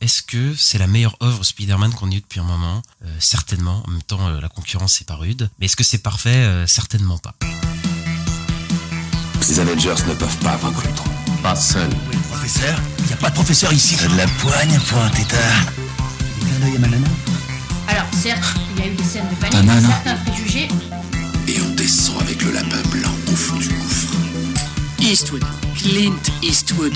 est-ce que c'est la meilleure œuvre Spider-Man qu'on ait eue depuis un moment? Certainement. En même temps, la concurrence est pas rude. Mais est-ce que c'est parfait? Certainement pas. Les Avengers ne peuvent pas vaincre Ultron. Pas seul. Oui, le professeur? Il n'y a pas de professeur ici. T'as de la poigne pour un tétard. Un œil à Malana. Alors, certes, il y a eu des scènes de panique, Banana. certains préjugés. Et on descend avec le lapin blanc au fond du gouffre. Eastwood. Clint Eastwood.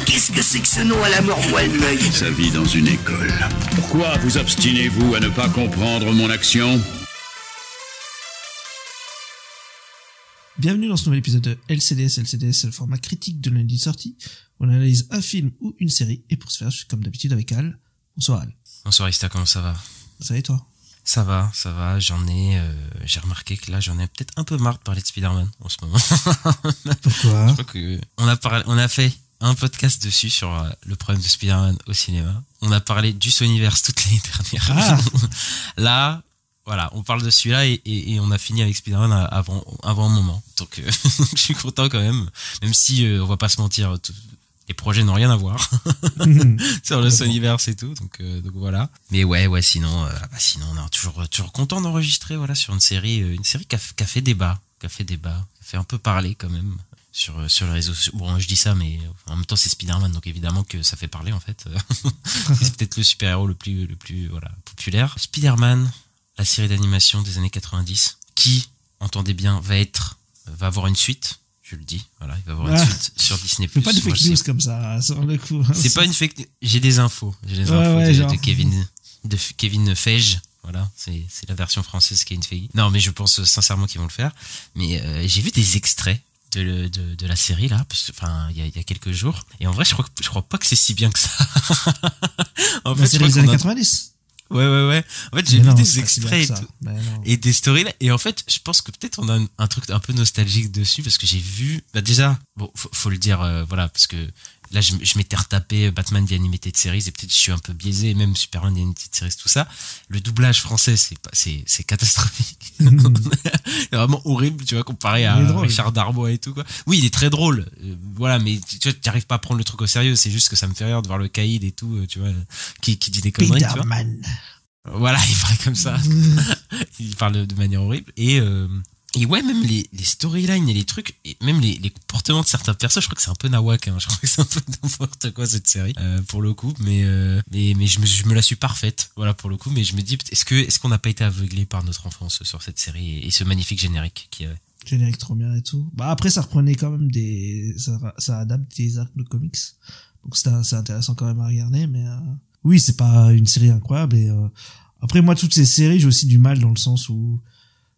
Qu'est-ce que c'est que ce nom à la mort moelle-l'œil? Sa vie dans une école. Pourquoi vous obstinez-vous à ne pas comprendre mon action? Bienvenue dans ce nouvel épisode de LCDS. LCDS, c'est le format critique de lundi sorti. On analyse un film ou une série. Et pour ce faire, je suis comme d'habitude avec Al. Bonsoir Al. Bonsoir Ista, comment ça va? Ça va et toi? Ça va. J'ai remarqué que là, j'en ai peut-être un peu marre de parler de Spider-Man en ce moment. Pourquoi? Je crois que on a fait un podcast dessus sur le problème de Spider-Man au cinéma. On a parlé du Sonyverse toute l'année dernière. Ah. Là, voilà, on parle de celui-là et on a fini avec Spider-Man avant un moment. Donc, je suis content quand même si on va pas se mentir, les projets n'ont rien à voir sur le Sonyverse et tout. Donc voilà. Mais ouais, sinon, on est toujours content d'enregistrer, voilà, sur une série qui a fait débat, qui a fait un peu parler quand même sur les réseaux sociaux. Bon, je dis ça, mais en même temps, c'est Spider-Man, donc évidemment que ça fait parler en fait. C'est peut-être le super-héros le plus voilà, populaire. Spider-Man, la série d'animation des années 90, qui, entendez bien, va avoir une suite. Je le dis, voilà, il va avoir une suite sur Disney+. Fais pas de fake news comme ça, sur le coup. C'est pas une fake news. J'ai des infos. De Kevin Feige. Voilà, c'est la version française Kevin Feige. Non, mais je pense sincèrement qu'ils vont le faire. Mais j'ai vu des extraits de la série là, il y a quelques jours. Et en vrai, je crois pas que c'est si bien que ça. En fait, c'est les années 90. Ouais. En fait, j'ai vu des extraits et des stories là. Et en fait, je pense que peut-être on a un truc un peu nostalgique dessus parce que j'ai vu, déjà, bon, faut le dire, voilà, parce que là, je m'étais retapé Batman The Animated Series et peut-être je suis un peu biaisé, même Superman The Animated Series, tout ça. Le doublage français, c'est catastrophique. C'est vraiment horrible, tu vois, comparé à Richard Darbois et tout, quoi. Oui, il est très drôle, voilà, mais tu vois, t'arrives pas à prendre le truc au sérieux, c'est juste que ça me fait rire de voir le caïd et tout, tu vois, qui dit des conneries, tu vois. Voilà, il parle comme ça. Il parle de manière horrible. Et ouais, même les storylines et les trucs, et même les comportements de certains persos, je crois que c'est un peu nawak, hein. Je crois que c'est un peu n'importe quoi cette série, pour le coup. Mais je me la suis parfaite, voilà, pour le coup. Mais je me dis, est-ce qu'on n'a pas été aveuglé par notre enfance sur cette série et ce magnifique générique qu'il y avait? Générique trop bien et tout. Bah après, ça reprenait quand même ça adapte des arcs de comics. Donc c'est intéressant quand même à regarder, mais oui, c'est pas une série incroyable. Et après, moi, toutes ces séries, j'ai aussi du mal dans le sens où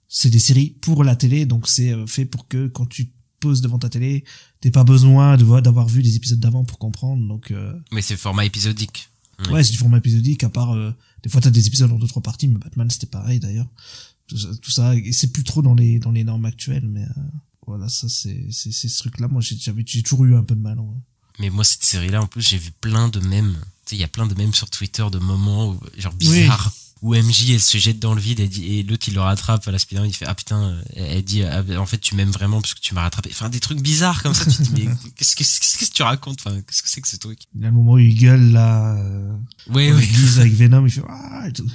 c'est des séries pour la télé, donc c'est fait pour que quand tu te poses devant ta télé, t'aies pas besoin d'avoir vu les épisodes d'avant pour comprendre. Donc mais c'est format épisodique. Ouais, c'est du format épisodique, à part des fois t'as des épisodes en 2-3 parties, mais Batman c'était pareil d'ailleurs. Tout ça, et c'est plus trop dans les normes actuelles, mais voilà, ça c'est ce truc là, moi j'ai toujours eu un peu de mal, ouais. Mais moi, cette série-là, en plus, j'ai vu plein de mèmes. Tu sais, il y a plein de mèmes sur Twitter de moments genre bizarres. Oui. Où MJ, elle se jette dans le vide et l'autre, il le rattrape à la Spider-Man, il fait, ah putain, elle dit, en fait, tu m'aimes vraiment parce que tu m'as rattrapé. Enfin, des trucs bizarres comme ça, tu te dis, mais qu'est-ce que tu racontes? Enfin, qu'est-ce que c'est que ce truc? Il y a le moment où il gueule, là, oui. Avec Venom, il fait,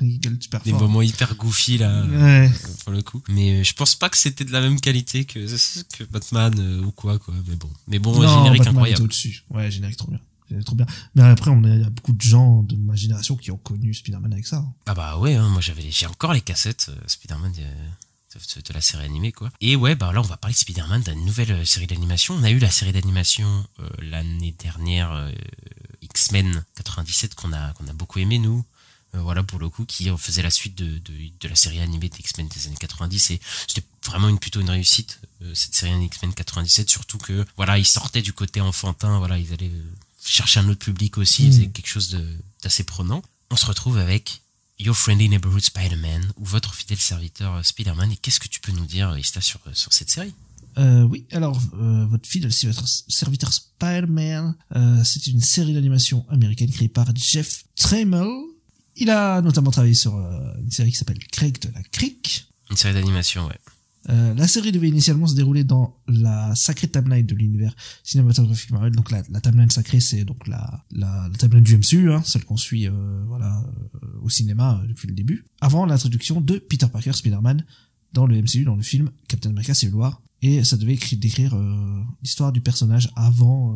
il gueule super fort. Des moments hyper goofy, là, ouais. Pour le coup. Mais je pense pas que c'était de la même qualité que Batman ou quoi, Mais bon, non, générique Batman incroyable. Au-dessus. Ouais, générique trop bien. Trop bien. Mais après, il y a beaucoup de gens de ma génération qui ont connu Spider-Man avec ça. Ah bah ouais, hein, moi j'ai encore les cassettes Spider-Man de la série animée, quoi. Et ouais, bah là on va parler de Spider-Man, d'une nouvelle série d'animation. On a eu la série d'animation l'année dernière, X-Men 97, qu'on a beaucoup aimé, nous. Voilà, pour le coup, qui faisait la suite de la série animée d'X-Men des années 90, et c'était vraiment plutôt une réussite, cette série X-Men 97, surtout que voilà, ils sortaient du côté enfantin, voilà, ils allaient chercher un autre public aussi, ils faisaient quelque chose d'assez prenant. On se retrouve avec Your Friendly Neighborhood Spider-Man, ou votre fidèle serviteur Spider-Man, et qu'est-ce que tu peux nous dire, Ista, sur cette série? Oui, alors votre fidèle serviteur Spider-Man, c'est une série d'animation américaine créée par Jeff Trammell. Il a notamment travaillé sur une série qui s'appelle Craig de la Crique. Une série d'animation, ouais. La série devait initialement se dérouler dans la sacrée timeline de l'univers cinématographique Marvel. Donc la timeline sacrée, c'est donc la timeline du MCU, hein, celle qu'on suit au cinéma depuis le début, avant l'introduction de Peter Parker Spider-Man dans le MCU, dans le film Captain America Civil War. Et ça devait décrire l'histoire du personnage avant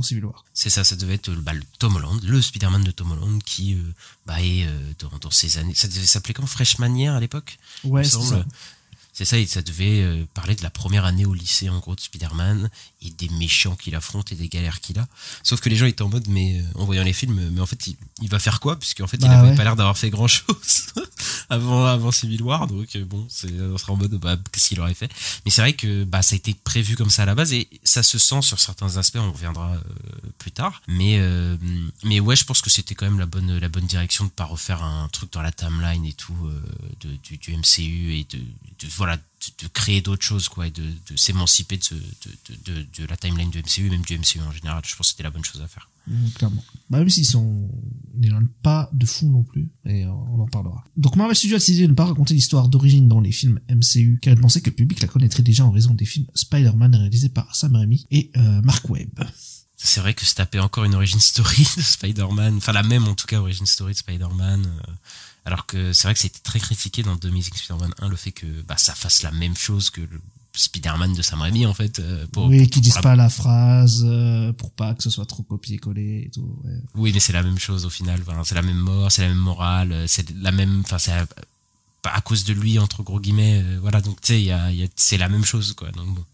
Civil War. C'est ça devait être le Tom Holland, le Spider-Man de Tom Holland qui est dans ces années. Ça devait s'appeler comme Freshman Year à l'époque. Ouais, c'est ça. C'est ça, et ça devait parler de la première année au lycée, en gros, de Spider-Man, et des méchants qu'il affronte et des galères qu'il a. Sauf que les gens étaient en mode, mais en voyant les films, mais en fait, il va faire quoi? Puisqu'en fait, il avait pas l'air d'avoir fait grand-chose avant Civil War, donc on sera en mode, qu'est-ce qu'il aurait fait? Mais c'est vrai que ça a été prévu comme ça à la base, et ça se sent sur certains aspects, on reviendra plus tard. Mais ouais, je pense que c'était quand même la bonne direction de pas refaire un truc dans la timeline et tout du MCU et de créer d'autres choses, quoi, et de s'émanciper de la timeline du MCU, même du MCU en général. Je pense que c'était la bonne chose à faire. Clairement. Même s'ils n'éloignent pas de fou non plus, et on en parlera. Donc Marvel Studios a décidé de ne pas raconter l'histoire d'origine dans les films MCU, car il pensait que le public la connaîtrait déjà en raison des films Spider-Man réalisés par Sam Raimi et Mark Webb. C'est vrai que se taper encore une origin story de Spider-Man, enfin la même en tout cas origin story de Spider-Man, alors que c'est vrai que c'était très critiqué dans The Amazing Spider-Man 1, le fait que ça fasse la même chose que le Spider-Man de Sam Raimi en fait. Qu'ils disent pas la phrase pour pas que ce soit trop copié-collé et tout. Ouais. Oui, mais c'est la même chose au final. Enfin, c'est la même mort, c'est la même morale, c'est la même. Enfin, c'est pas à cause de lui entre gros guillemets. Voilà, donc tu sais, c'est la même chose quoi. Donc bon.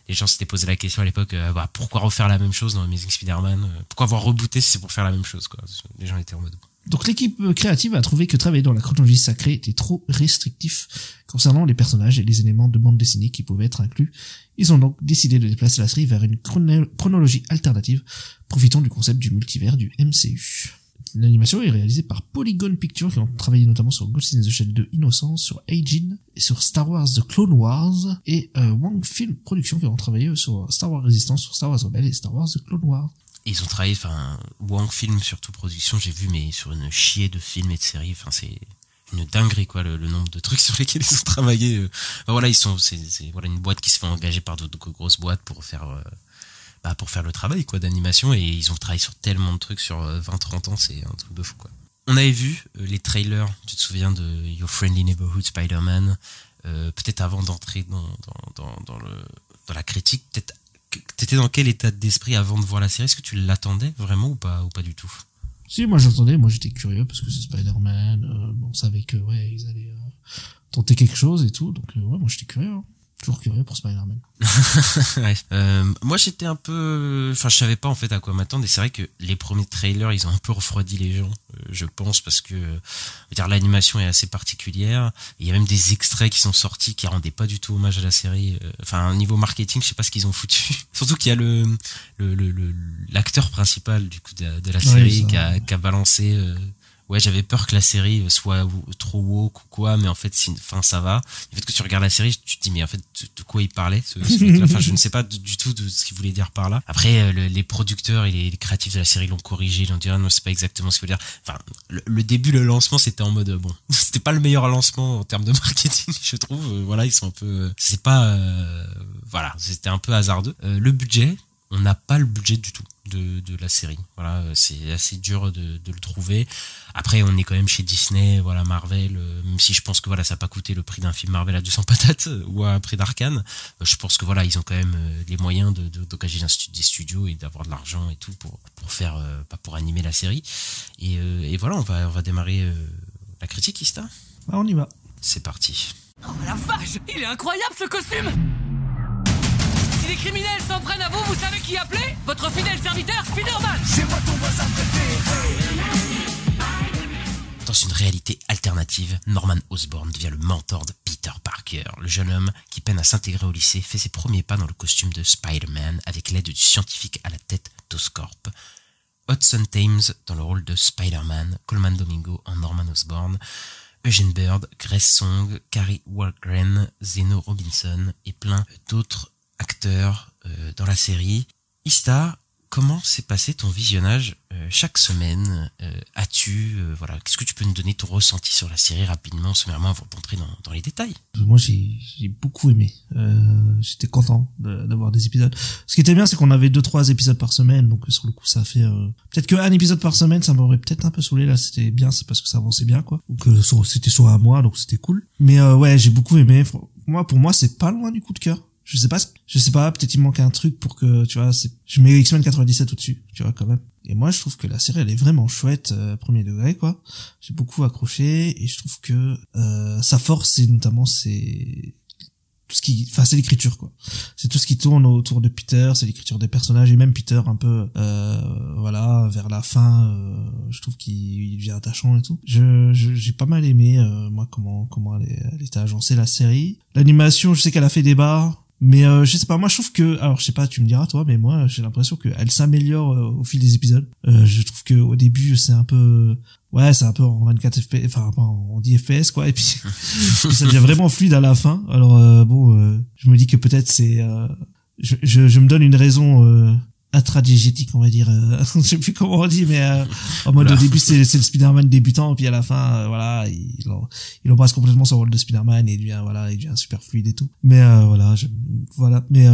Les gens s'étaient posé la question à l'époque, pourquoi refaire la même chose dans Amazing Spider-Man? Pourquoi avoir rebooté si c'est pour faire la même chose, quoi? Les gens étaient en mode. Donc l'équipe créative a trouvé que travailler dans la chronologie sacrée était trop restrictif concernant les personnages et les éléments de bande dessinée qui pouvaient être inclus. Ils ont donc décidé de déplacer la série vers une chronologie alternative, profitant du concept du multivers du MCU. L'animation est réalisée par Polygon Pictures, qui ont travaillé notamment sur Ghost in the Shell 2 Innocence, sur Agin, et sur Star Wars The Clone Wars, et Wang Film Productions, qui ont travaillé sur Star Wars Resistance, sur Star Wars Rebelle et Star Wars The Clone Wars. Ils ont travaillé, Wang Film surtout production, j'ai vu, mais sur une chier de films et de séries, c'est une dinguerie, quoi, le nombre de trucs sur lesquels ils ont travaillé. Voilà, c'est une boîte qui se fait engager par d'autres grosses boîtes pour faire le travail, quoi, d'animation, et ils ont travaillé sur tellement de trucs sur 20-30 ans, c'est un truc de fou, quoi. On avait vu les trailers, tu te souviens de Your Friendly Neighborhood Spider-Man, peut-être avant d'entrer dans la critique, peut-être. T'étais dans quel état d'esprit avant de voir la série? Est-ce que tu l'attendais vraiment ou pas du tout? Si, moi j'attendais, moi j'étais curieux parce que c'est Spider-Man, on savait que ils allaient tenter quelque chose et tout, donc moi j'étais curieux, hein. Toujours curieux pour Spider-Man. Ouais. Moi j'étais un peu, je savais pas en fait à quoi m'attendre, et c'est vrai que les premiers trailers ils ont un peu refroidi les gens, je pense, parce que l'animation est assez particulière. Il y a même des extraits qui sont sortis qui rendaient pas du tout hommage à la série. Niveau marketing, je sais pas ce qu'ils ont foutu. Surtout qu'il y a l'acteur principal du coup de la série qui a balancé. Ouais, j'avais peur que la série soit trop woke ou quoi, mais en fait, ça va. En fait, que tu regardes la série, tu te dis, mais en fait, de quoi il parlait, ce mec-là. Enfin, je ne sais pas du tout de ce qu'il voulait dire par là. Après, les producteurs et les créatifs de la série l'ont corrigé, ils ont dit, non, c'est pas exactement ce qu'il veut dire. Enfin, le début, le lancement, c'était en mode, c'était pas le meilleur lancement en termes de marketing, je trouve. Voilà, ils sont un peu, c'est pas, c'était un peu hasardeux. Le budget, on n'a pas le budget du tout de la série. Voilà, c'est assez dur de le trouver. Après, on est quand même chez Disney, Marvel, même si je pense que ça n'a pas coûté le prix d'un film Marvel à 200 patates ou à un prix d'Arcane. Je pense que ils ont quand même les moyens d'engager des studios et d'avoir de l'argent et tout pour faire, pour animer la série. Et voilà, on va démarrer la critique, Ista. On y va. C'est parti. Oh la vache, il est incroyable ce costume! Si les criminels s'en prennent à vous, vous savez qui appeler? Votre fidèle serviteur Spider-Man! C'est moi ton voisin préféré. Dans une réalité alternative, Norman Osborn devient le mentor de Peter Parker. Le jeune homme, qui peine à s'intégrer au lycée, fait ses premiers pas dans le costume de Spider-Man avec l'aide du scientifique à la tête d'Oscorp. Hudson Thames dans le rôle de Spider-Man, Coleman Domingo en Norman Osborn, Eugene Bird, Grace Song, Kari Walgren, Zeno Robinson et plein d'autres acteurs dans la série. Ista, comment s'est passé ton visionnage chaque semaine, voilà, qu'est-ce que tu peux nous donner ton ressenti sur la série rapidement, sommairement, avant d'entrer dans les détails? Moi, j'ai beaucoup aimé. J'étais content d'avoir des épisodes. Ce qui était bien, c'est qu'on avait 2-3 épisodes par semaine, donc sur le coup, ça fait peut-être qu'un épisode par semaine, ça m'aurait peut-être un peu saoulé. Là, c'était bien, c'est parce que ça avançait bien, quoi. Donc c'était sur un mois, donc c'était cool. Mais ouais, j'ai beaucoup aimé. Pour moi, c'est pas loin du coup de cœur. Je sais pas, peut-être il manque un truc pour que, tu vois, je mets X-Men 97 au-dessus, tu vois, quand même. Et moi, je trouve que la série, elle est vraiment chouette, premier degré, quoi. J'ai beaucoup accroché, et je trouve que, sa force, c'est notamment, c'est l'écriture, quoi. C'est tout ce qui tourne autour de Peter, c'est l'écriture des personnages, et même Peter, un peu, voilà, vers la fin, je trouve qu'il devient attachant et tout. J'ai pas mal aimé, moi, comment elle était agencée, la série. L'animation, je sais qu'elle a fait débat. Mais je sais pas, moi je trouve que, alors je sais pas, tu me diras toi, mais moi j'ai l'impression qu'elle s'améliore au fil des épisodes. Je trouve que au début c'est un peu en 24 FPS, enfin en 10 FPS quoi, et puis ça devient vraiment fluide à la fin. Alors je me dis que peut-être c'est, je me donne une raison intradigétique, on va dire, je sais plus comment on dit, mais en mode au début c'est le Spider-Man débutant, puis à la fin voilà, il embrasse complètement son rôle de Spider-Man et il devient super fluide et tout. Mais mais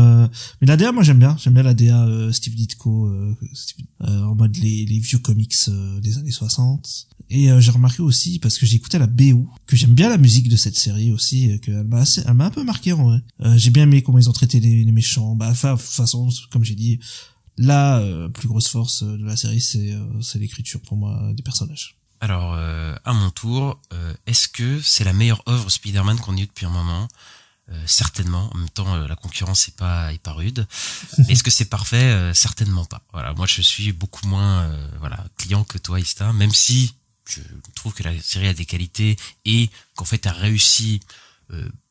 la DA, moi j'aime bien la DA Steve Ditko, en mode les vieux comics des années 60. Et j'ai remarqué aussi, parce que j'ai écouté la BO, que j'aime bien la musique de cette série aussi, qu'elle m'a un peu marqué en vrai. J'ai bien aimé comment ils ont traité les méchants. Bah, enfin, de toute façon, comme j'ai dit, la plus grosse force de la série, c'est l'écriture pour moi des personnages. Alors, à mon tour, est-ce que c'est la meilleure œuvre Spider-Man qu'on ait eue depuis un moment? Certainement. En même temps, la concurrence est pas rude. Est-ce que c'est parfait? Certainement pas. Voilà, moi je suis beaucoup moins client que toi, Ista, même si je trouve que la série a des qualités et qu'en fait elle réussit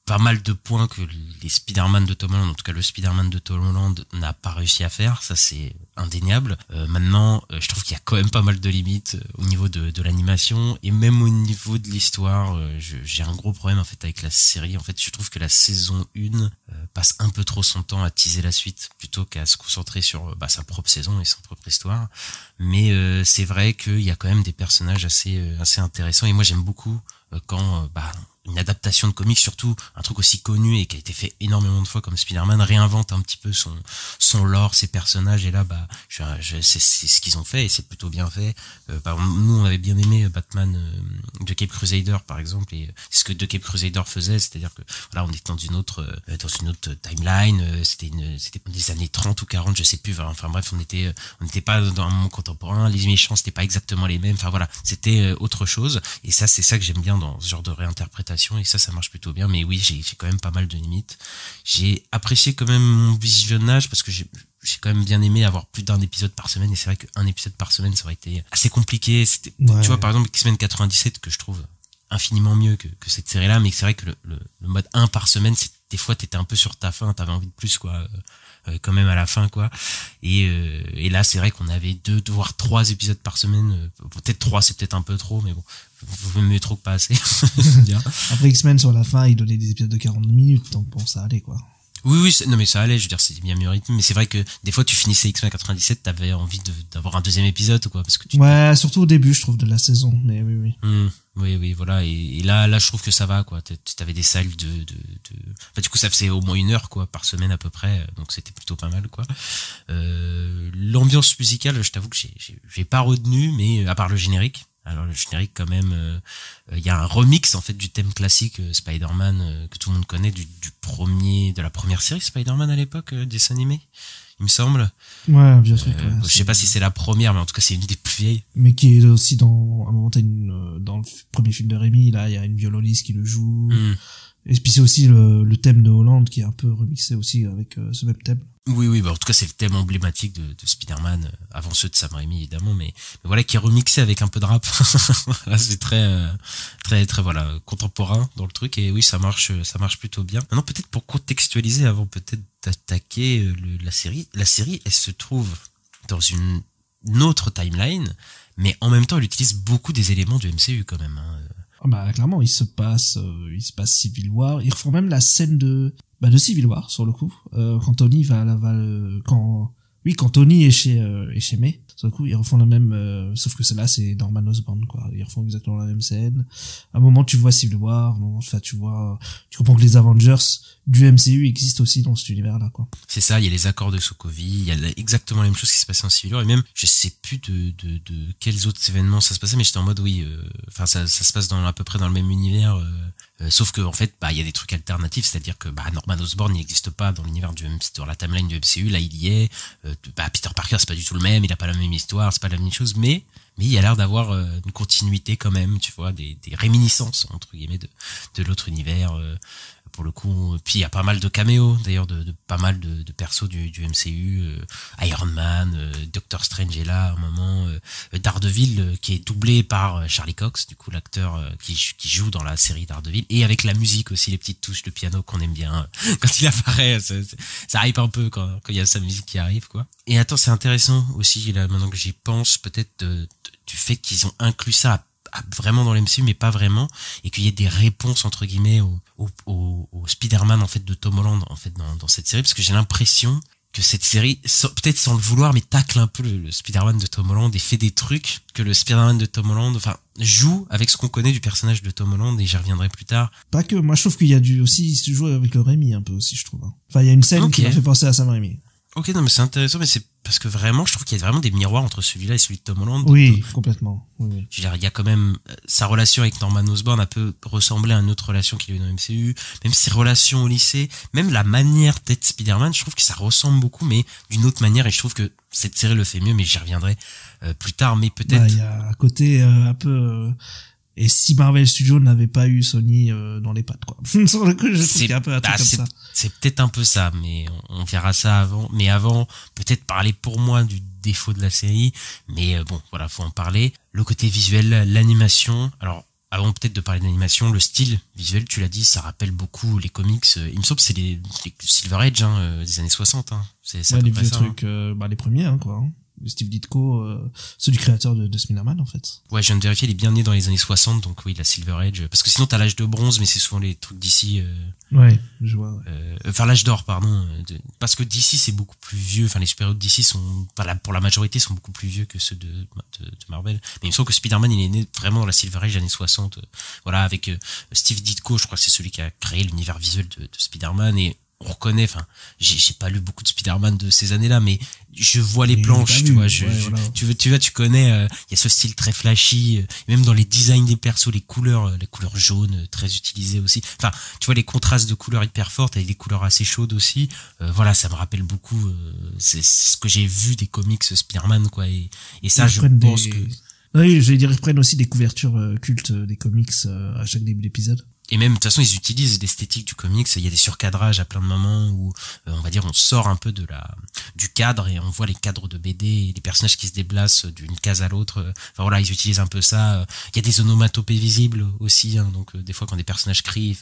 pas mal de points que les Spider-Man de Tom Holland, en tout cas le Spider-Man de Tom Holland n'a pas réussi à faire, ça c'est indéniable. Maintenant, je trouve qu'il y a quand même pas mal de limites au niveau de l'animation et même au niveau de l'histoire. J'ai un gros problème en fait avec la série. En fait, je trouve que la saison 1 passe un peu trop son temps à teaser la suite plutôt qu'à se concentrer sur sa propre saison et sa propre histoire. Mais c'est vrai qu'il y a quand même des personnages assez intéressants et moi j'aime beaucoup quand une adaptation de comics, surtout un truc aussi connu et qui a été fait énormément de fois comme Spider-Man, réinvente un petit peu son lore, ses personnages, et là c'est ce qu'ils ont fait et c'est plutôt bien fait. Nous on avait bien aimé Batman de Cape Crusader par exemple, et ce que The Cape Crusader faisait, c'est-à-dire que voilà, on était dans une autre timeline, c'était des années 30 ou 40, je sais plus, enfin bref, on n'était pas dans un moment contemporain, les méchants c'était pas exactement les mêmes, enfin voilà, c'était autre chose, et ça c'est ça que j'aime bien dans ce genre de réinterprétation, et ça marche plutôt bien. Mais oui, j'ai quand même pas mal de limites. J'ai apprécié quand même mon visionnage parce que j'ai quand même bien aimé avoir plus d'un épisode par semaine, et c'est vrai qu'un épisode par semaine ça aurait été assez compliqué. Tu vois, par exemple X-Men 97 que je trouve infiniment mieux que cette série là, mais c'est vrai que le mode 1 par semaine, des fois t'étais un peu sur ta faim, t'avais envie de plus quoi, quand même à la fin quoi, et là c'est vrai qu'on avait 2 voire 3 épisodes par semaine, peut-être 3 c'est peut-être un peu trop, mais bon, vaut mieux trop que pas assez. Après X-Men sur la fin il donnait des épisodes de 40 minutes, donc bon, ça allait quoi. Oui, non mais ça allait, je veux dire, c'était bien mieux rythme, mais c'est vrai que des fois tu finissais X-Men 97, t'avais envie d'avoir un deuxième épisode quoi, parce que surtout au début je trouve de la saison, mais oui. Oui, voilà, et là je trouve que ça va quoi, t'avais des salles enfin, du coup ça faisait au moins 1 heure quoi par semaine à peu près, donc c'était plutôt pas mal quoi. L'ambiance musicale, je t'avoue que j'ai pas retenu, mais à part le générique. Alors le générique quand même, il y a un remix en fait du thème classique Spider-Man que tout le monde connaît, de la première série Spider-Man à l'époque, dessin animé, il me semble. Ouais, bien sûr. Je sais pas si c'est la première, mais en tout cas c'est une des plus vieilles. Mais qui est aussi dans un moment dans le premier film de Raimi, là il y a une violoniste qui le joue. Et puis c'est aussi le thème de Holland qui est un peu remixé aussi avec ce même thème. Oui, en tout cas c'est le thème emblématique de Spider-Man, avant ceux de Sam Raimi évidemment, mais voilà, qui est remixé avec un peu de rap. C'est très voilà, contemporain dans le truc, et oui, ça marche plutôt bien. Maintenant peut-être pour contextualiser avant peut-être d'attaquer la série elle se trouve dans une autre timeline, mais en même temps elle utilise beaucoup des éléments du MCU quand même. Clairement, il se passe Civil War. Ils refont même la scène de Civil War sur le coup, quand Tony quand Tony est chez May. Sur le coup, ils refont la même, sauf que celle-là, c'est Norman Osborn, quoi. Ils refont exactement la même scène. À un moment, tu vois Civil War, à un moment, enfin, tu comprends que les Avengers du MCU existent aussi dans cet univers-là, quoi. C'est ça, il y a les accords de Sokovie, il y a exactement la même chose qui se passait en Civil War, et même, je sais plus de quels autres événements ça se passait, mais j'étais en mode, oui, enfin, ça se passe à peu près dans le même univers, sauf que, en fait, il y a des trucs alternatifs, c'est-à-dire que, Norman Osborn, il n'existe pas dans l'univers dans la timeline du MCU, là, il y est, Peter Parker, c'est pas du tout le même, il a pas la même histoire, c'est pas la même chose, mais il y a l'air d'avoir une continuité quand même, tu vois, des réminiscences, entre guillemets, de l'autre univers, pour le coup. Puis il y a pas mal de caméos d'ailleurs de pas mal de persos du MCU, Iron Man, Doctor Strange est là à un moment, Daredevil qui est doublé par Charlie Cox, du coup l'acteur qui joue dans la série Daredevil, et avec la musique aussi, les petites touches de piano qu'on aime bien quand il apparaît, ça hype un peu quand il y a sa musique qui arrive, quoi. Et attends, c'est intéressant aussi là maintenant que j'y pense, peut-être du fait qu'ils ont inclus ça vraiment dans l'MCU mais pas vraiment, et qu'il y ait des réponses entre guillemets au Spider-Man en fait de Tom Holland en fait dans cette série, parce que j'ai l'impression que cette série, peut-être sans le vouloir, mais tacle un peu le Spider-Man de Tom Holland et fait des trucs que le Spider-Man de Tom Holland, enfin, joue avec ce qu'on connaît du personnage de Tom Holland, et j'y reviendrai plus tard. Pas que, moi je trouve qu'il y a aussi jouer avec le Raimi un peu aussi, je trouve. Enfin, il y a une scène qui m'a fait penser à Sam Raimi. Ok, non mais c'est intéressant, mais c'est parce que vraiment je trouve qu'il y a vraiment des miroirs entre celui-là et celui de Tom Holland. Oui, complètement. Oui. Je veux dire, il y a quand même sa relation avec Norman Osborn, un peu ressemblé à une autre relation qu'il a eu dans le MCU, même ses relations au lycée, même la manière d'être Spider-Man, je trouve que ça ressemble beaucoup, mais d'une autre manière, et je trouve que cette série le fait mieux, mais j'y reviendrai plus tard, mais peut-être... Il y a un côté un peu... Et si Marvel Studios n'avait pas eu Sony dans les pattes, quoi. Sur le coup, je trouve qu'il y a un peu un truc comme ça. C'est peut-être un peu ça, mais on verra ça avant. Mais avant, peut-être parler pour moi du défaut de la série. Mais bon, voilà, faut en parler. Le côté visuel, l'animation. Alors, avant peut-être de parler d'animation, le style visuel, tu l'as dit, ça rappelle beaucoup les comics. Il me semble que c'est les Silver Age, des années 60. C'est les vieux trucs, les premiers, quoi. Steve Ditko, ceux du créateur de Spider-Man en fait. Ouais, je viens de vérifier, il est bien né dans les années 60, donc oui, la Silver Age. Parce que sinon t'as l'âge de bronze, mais c'est souvent les trucs d'ici. Ouais, je vois. Ouais. Enfin, l'âge d'or, pardon. Parce que d'ici c'est beaucoup plus vieux. Enfin, les super-héros d'ici sont, pour la majorité, sont beaucoup plus vieux que ceux de Marvel. Mais il me semble que Spider-Man, il est né vraiment dans la Silver Age, années 60. Voilà, avec Steve Ditko, je crois que c'est celui qui a créé l'univers visuel de Spider-Man, et on reconnaît, enfin, j'ai pas lu beaucoup de Spider-Man de ces années-là, mais je vois les planches, tu vois, tu connais, il y a ce style très flashy, même dans les designs des persos, les couleurs jaunes, très utilisées aussi. Enfin, tu vois, les contrastes de couleurs hyper fortes avec des couleurs assez chaudes aussi. Voilà, ça me rappelle beaucoup, c'est ce que j'ai vu des comics Spider-Man, quoi, et ça, je pense que... Oui, je vais dire, ils prennent aussi des couvertures cultes des comics à chaque début d'épisode. Et même, de toute façon, ils utilisent l'esthétique du comics. Il y a des surcadrages à plein de moments où, on va dire, on sort un peu du cadre et on voit les cadres de BD et les personnages qui se déplacent d'une case à l'autre. Enfin voilà, ils utilisent un peu ça. Il y a des onomatopées visibles aussi, donc des fois quand des personnages crient,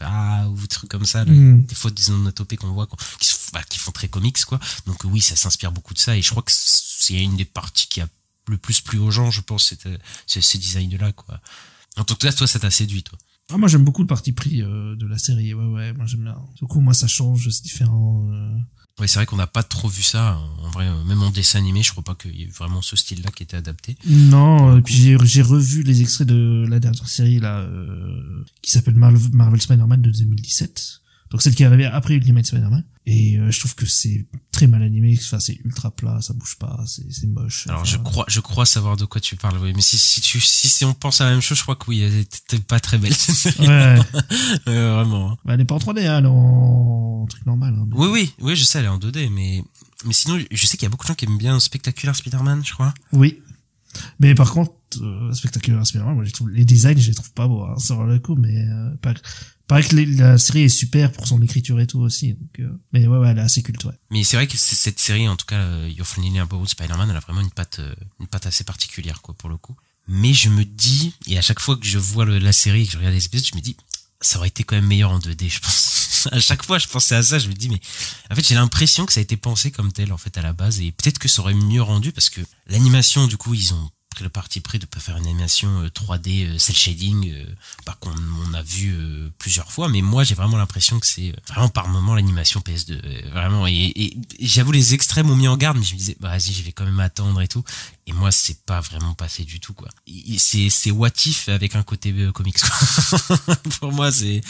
ou des trucs comme ça, des fois des onomatopées qu'on voit qui font très comics, quoi. Donc oui, ça s'inspire beaucoup de ça, et je crois que c'est une des parties qui a le plus plu aux gens, je pense, c'est ces designs-là, quoi. En tout cas, toi, ça t'a séduit, toi. Ah, moi, j'aime beaucoup le parti pris de la série. Ouais, moi, j'aime bien. Du coup, moi, ça change, c'est différent. Ouais, c'est vrai qu'on n'a pas trop vu ça. En vrai, même en dessin animé, je crois pas qu'il y ait vraiment ce style-là qui était adapté. Non, et puis j'ai revu les extraits de la dernière série, là, qui s'appelle Marvel Spider-Man de 2017. Donc, celle qui est arrivée après Ultimate Spider-Man. Et je trouve que c'est très mal animé, enfin c'est ultra plat, ça bouge pas, c'est moche. Alors je crois savoir de quoi tu parles, oui. Mais si on pense à la même chose, je crois que oui, elle était pas très belle cette série. Ouais. Vraiment. Bah, elle est pas en 3D, elle est en truc normal. Hein, mais... Oui, je sais, elle est en 2D, mais sinon je sais qu'il y a beaucoup de gens qui aiment bien Spectacular Spider-Man, je crois. Oui. Mais par contre, Spectacular Spider-Man, moi les designs, je les trouve pas beaux, hein, sur le coup, mais paraît que la série est super pour son écriture et tout aussi, donc mais ouais, elle est assez culte, ouais. Mais c'est vrai que cette série, en tout cas, Your Friendly Neighborhood Spider-Man, elle a vraiment une patte assez particulière, quoi, pour le coup. Mais je me dis, et à chaque fois que je vois la série et que je regarde les épisodes, je me dis, ça aurait été quand même meilleur en 2D, je pense. À chaque fois, je pensais à ça, je me dis, mais en fait, j'ai l'impression que ça a été pensé comme tel, en fait, à la base, et peut-être que ça aurait mieux rendu, parce que l'animation, du coup, ils ont pris le parti pris de pas faire une animation 3D cel shading qu'on a vu plusieurs fois, mais moi j'ai vraiment l'impression que c'est vraiment par moment l'animation PS2 vraiment, et j'avoue les extraits m'ont mis en garde, mais je me disais bah vas-y, je vais quand même attendre et tout, et moi c'est pas vraiment passé du tout quoi. C'est what if avec un côté comics quoi. Pour moi c'est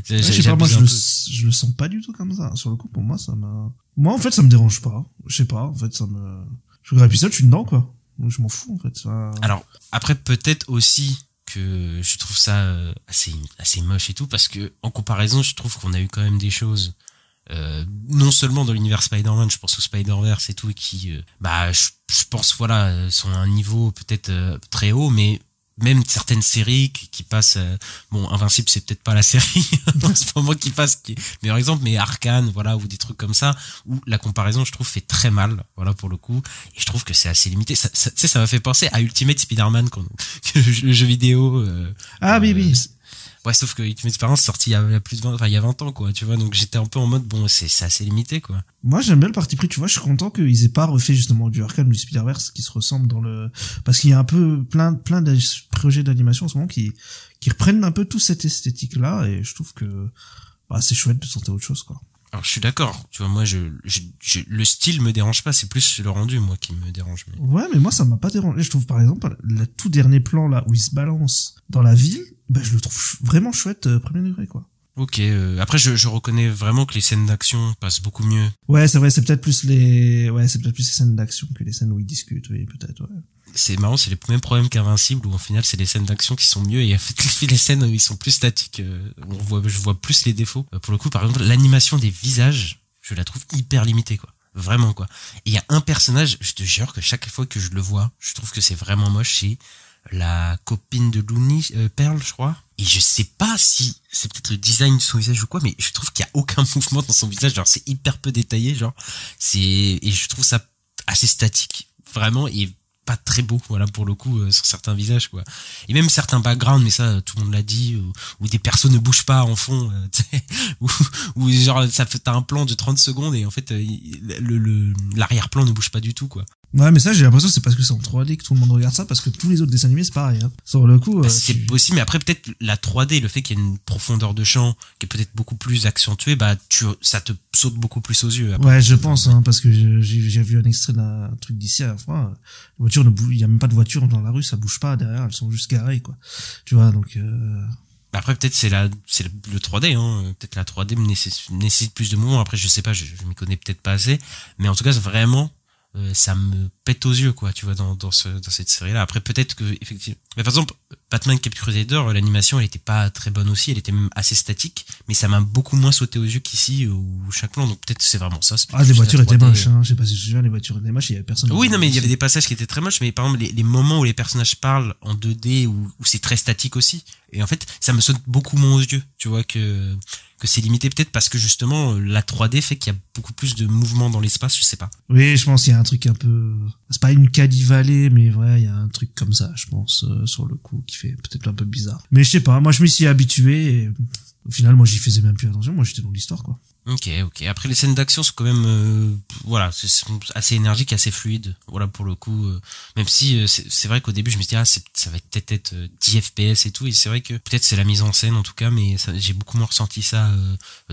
je sais pas, moi je le sens pas du tout comme ça. Sur le coup, pour moi en fait ça me dérange pas, je sais pas, en fait ça me... Je regarde l'épisode, je suis dedans quoi. Donc, je m'en fous en fait. Alors après peut-être aussi que je trouve ça assez moche et tout, parce que en comparaison je trouve qu'on a eu quand même des choses non seulement dans l'univers Spider-Man, je pense au Spider-Verse et tout, qui je pense voilà sont à un niveau peut-être très haut, mais même certaines séries qui passent, bon, Invincible c'est peut-être pas la série en ce moment qui passe qui est meilleur exemple, mais Arcane, voilà, ou des trucs comme ça, où la comparaison je trouve fait très mal, voilà, pour le coup, et je trouve que c'est assez limité. Ça m'a fait penser à Ultimate Spider-Man, le jeu vidéo. Oui. Ouais, sauf que Ultimate Spider-Man sorti il y a plus de 20, enfin il y a 20 ans quoi, tu vois, donc j'étais un peu en mode bon, c'est assez limité quoi. Moi j'aime bien le parti pris, tu vois, je suis content qu'ils aient pas refait justement du Arcane ou du Spider-Verse qui se ressemblent parce qu'il y a un peu plein de projets d'animation en ce moment qui reprennent un peu toute cette esthétique là, et je trouve que c'est chouette de tenter autre chose quoi. Alors je suis d'accord, tu vois, moi le style me dérange pas, c'est plus le rendu moi qui me dérange. Mais... Ouais, mais moi ça m'a pas dérangé. Je trouve par exemple le tout dernier plan là où il se balance dans la ville, je le trouve vraiment chouette, premier degré quoi. Ok, après je reconnais vraiment que les scènes d'action passent beaucoup mieux. Ouais, c'est vrai, c'est peut-être plus les scènes d'action que les scènes où ils discutent, oui, peut-être, ouais. C'est marrant, c'est les mêmes problèmes qu'Invincible, où en final c'est les scènes d'action qui sont mieux, et en fait les scènes où ils sont plus statiques, je vois plus les défauts. Pour le coup, par exemple, l'animation des visages, je la trouve hyper limitée quoi. Vraiment quoi. Et il y a un personnage, je te jure que chaque fois que je le vois, je trouve que c'est vraiment moche, c'est la copine de Looney, Pearl, je crois. Et je sais pas si c'est peut-être le design de son visage ou quoi, mais je trouve qu'il y a aucun mouvement dans son visage, genre c'est hyper peu détaillé, genre et je trouve ça assez statique, vraiment, et pas très beau, voilà, pour le coup, sur certains visages, quoi. Et même certains backgrounds, mais ça, tout le monde l'a dit, où des persos ne bougent pas en fond, où genre, t'as un plan de 30 secondes et en fait, l'arrière-plan ne bouge pas du tout, quoi. Ouais, mais ça, j'ai l'impression que c'est parce que c'est en 3D que tout le monde regarde ça, parce que tous les autres dessins animés, c'est pareil, hein. Sur le coup, c'est possible, mais après, peut-être, la 3D, le fait qu'il y ait une profondeur de champ, qui est peut-être beaucoup plus accentuée, ça te saute beaucoup plus aux yeux. Après. Ouais, je pense, hein, parce que j'ai vu un extrait d'un truc d'ici à la fois, il y a même pas de voiture dans la rue, ça bouge pas derrière, elles sont juste garées, quoi. Tu vois, donc, Après, peut-être c'est le 3D, hein. Peut-être la 3D nécessite plus de mouvement. Après, je sais pas, je m'y connais peut-être pas assez. Mais en tout cas, vraiment, ça me pète aux yeux, quoi, tu vois, dans cette série-là. Après, peut-être que, effectivement, mais par exemple, Batman Caped Crusader, l'animation, elle était pas très bonne aussi, elle était même assez statique, mais ça m'a beaucoup moins sauté aux yeux qu'ici, où chaque plan, donc peut-être c'est vraiment ça. Les voitures étaient moches, hein. Je sais pas si tu te souviens, les voitures étaient moches, il y avait personne. Oui, non, mais il y avait des passages qui étaient très moches, mais par exemple, les moments où les personnages parlent en 2D, où c'est très statique aussi, et en fait, ça me saute beaucoup moins aux yeux, tu vois, que c'est limité, peut-être parce que justement la 3D fait qu'il y a beaucoup plus de mouvement dans l'espace, je sais pas. Oui, je pense qu'il y a un truc un peu, c'est pas une Caddy-Valley, mais ouais, il y a un truc comme ça, je pense, sur le coup, qui fait peut-être un peu bizarre. Mais je sais pas, moi je m'y suis habitué, et au final, moi j'y faisais même plus attention, moi j'étais dans l'histoire, quoi. Ok. Après, les scènes d'action sont quand même, voilà, sont assez énergiques, assez fluides. Voilà, pour le coup, même si c'est vrai qu'au début je me suis dit ça va peut-être être 10 FPS et tout, et c'est vrai que peut-être c'est la mise en scène en tout cas, mais j'ai beaucoup moins ressenti ça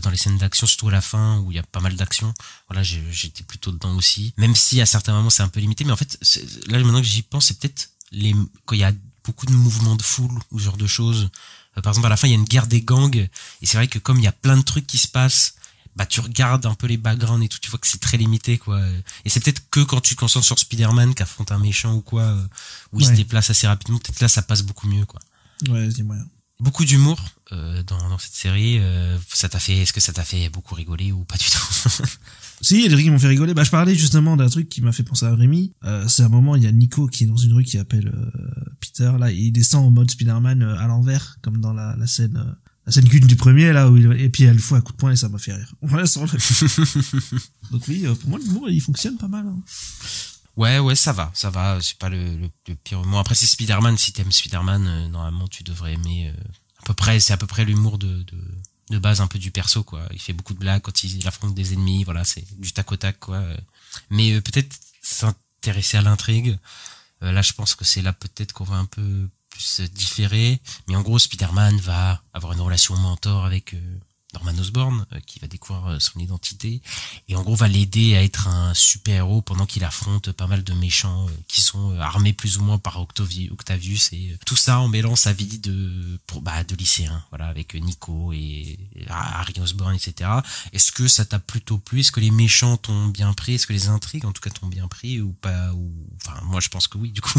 dans les scènes d'action, surtout à la fin où il y a pas mal d'action. Voilà, j'étais plutôt dedans aussi, même si à certains moments c'est un peu limité, mais en fait là maintenant que j'y pense, c'est peut-être quand il y a beaucoup de mouvements de foule ou ce genre de choses. Par exemple, à la fin il y a une guerre des gangs, et c'est vrai que comme il y a plein de trucs qui se passent, tu regardes un peu les backgrounds et tout, tu vois que c'est très limité, quoi. Et c'est peut-être que quand tu te concentres sur Spider-Man qui affronte un méchant ou quoi, où il se déplace assez rapidement, peut-être là ça passe beaucoup mieux, quoi. Ouais, dis-moi. Beaucoup d'humour dans cette série. Est-ce que ça t'a fait beaucoup rigoler ou pas du tout? Si, il y a des trucs qui m'ont fait rigoler. Je parlais justement d'un truc qui m'a fait penser à Rémi. C'est un moment, il y a Nico qui est dans une rue qui appelle Peter, là, et il descend en mode Spider-Man à l'envers, comme dans la scène qu'une du premier, là, et puis elle fout un coup de poing et ça m'a fait rire. Voilà, donc oui, pour moi, l'humour, il fonctionne pas mal, hein. Ouais, ça va, c'est pas le pire moment. Après, c'est Spider-Man, si t'aimes Spider-Man, normalement, tu devrais aimer, c'est à peu près l'humour de base un peu du perso, quoi. Il fait beaucoup de blagues quand il affronte des ennemis, voilà, c'est du tac au tac, quoi. Mais peut-être s'intéresser à l'intrigue, Là, je pense que c'est là peut-être qu'on va un peu plus différer. Mais en gros, Spider-Man va avoir une relation mentor avec Norman Osborn, qui va découvrir son identité, et en gros va l'aider à être un super-héros pendant qu'il affronte pas mal de méchants qui sont armés plus ou moins par Octavius, et tout ça en mêlant sa vie de lycéen, voilà, avec Nico et Harry Osborn, etc. Est-ce que ça t'a plutôt plu? Est-ce que les méchants t'ont bien pris? Est-ce que les intrigues, en tout cas, t'ont bien pris ou pas? Enfin, moi, je pense que oui, du coup.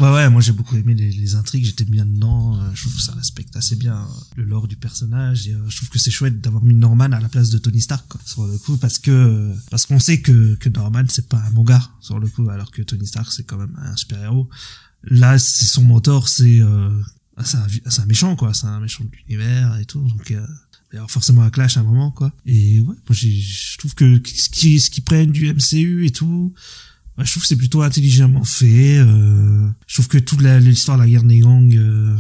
Ouais, moi j'ai beaucoup aimé les intrigues, j'étais bien dedans, je trouve que ça respecte assez bien le lore du personnage, et je trouve que c'est chouette d'avoir mis Norman à la place de Tony Stark, quoi, sur le coup, parce qu'on sait que Norman c'est pas un bon gars, sur le coup, alors que Tony Stark c'est quand même un super-héros. Là, c'est son mentor, c'est un méchant, quoi, c'est un méchant de l'univers et tout, donc il y a forcément un clash à un moment, quoi. Et ouais, moi je trouve que ce qui prennent du MCU et tout, je trouve que c'est plutôt intelligemment fait. Je trouve que toute l'histoire de la guerre des gangs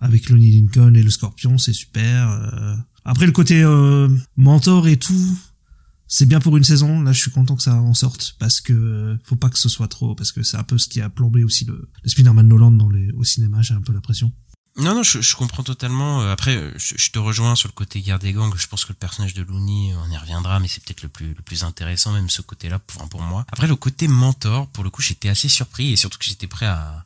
avec Lonnie Lincoln et le Scorpion, c'est super. Après, le côté mentor et tout, c'est bien pour une saison. Là, je suis content que ça en sorte, parce que faut pas que ce soit trop, parce que c'est un peu ce qui a plombé aussi le Spider-Man Nolan au cinéma. J'ai un peu l'impression. Non, je comprends totalement. Après, je te rejoins sur le côté guerre des gangs. Je pense que le personnage de Looney, on y reviendra, mais c'est peut-être le plus intéressant, même ce côté-là, pour moi. Après, le côté mentor, pour le coup, j'étais assez surpris, et surtout que j'étais prêt à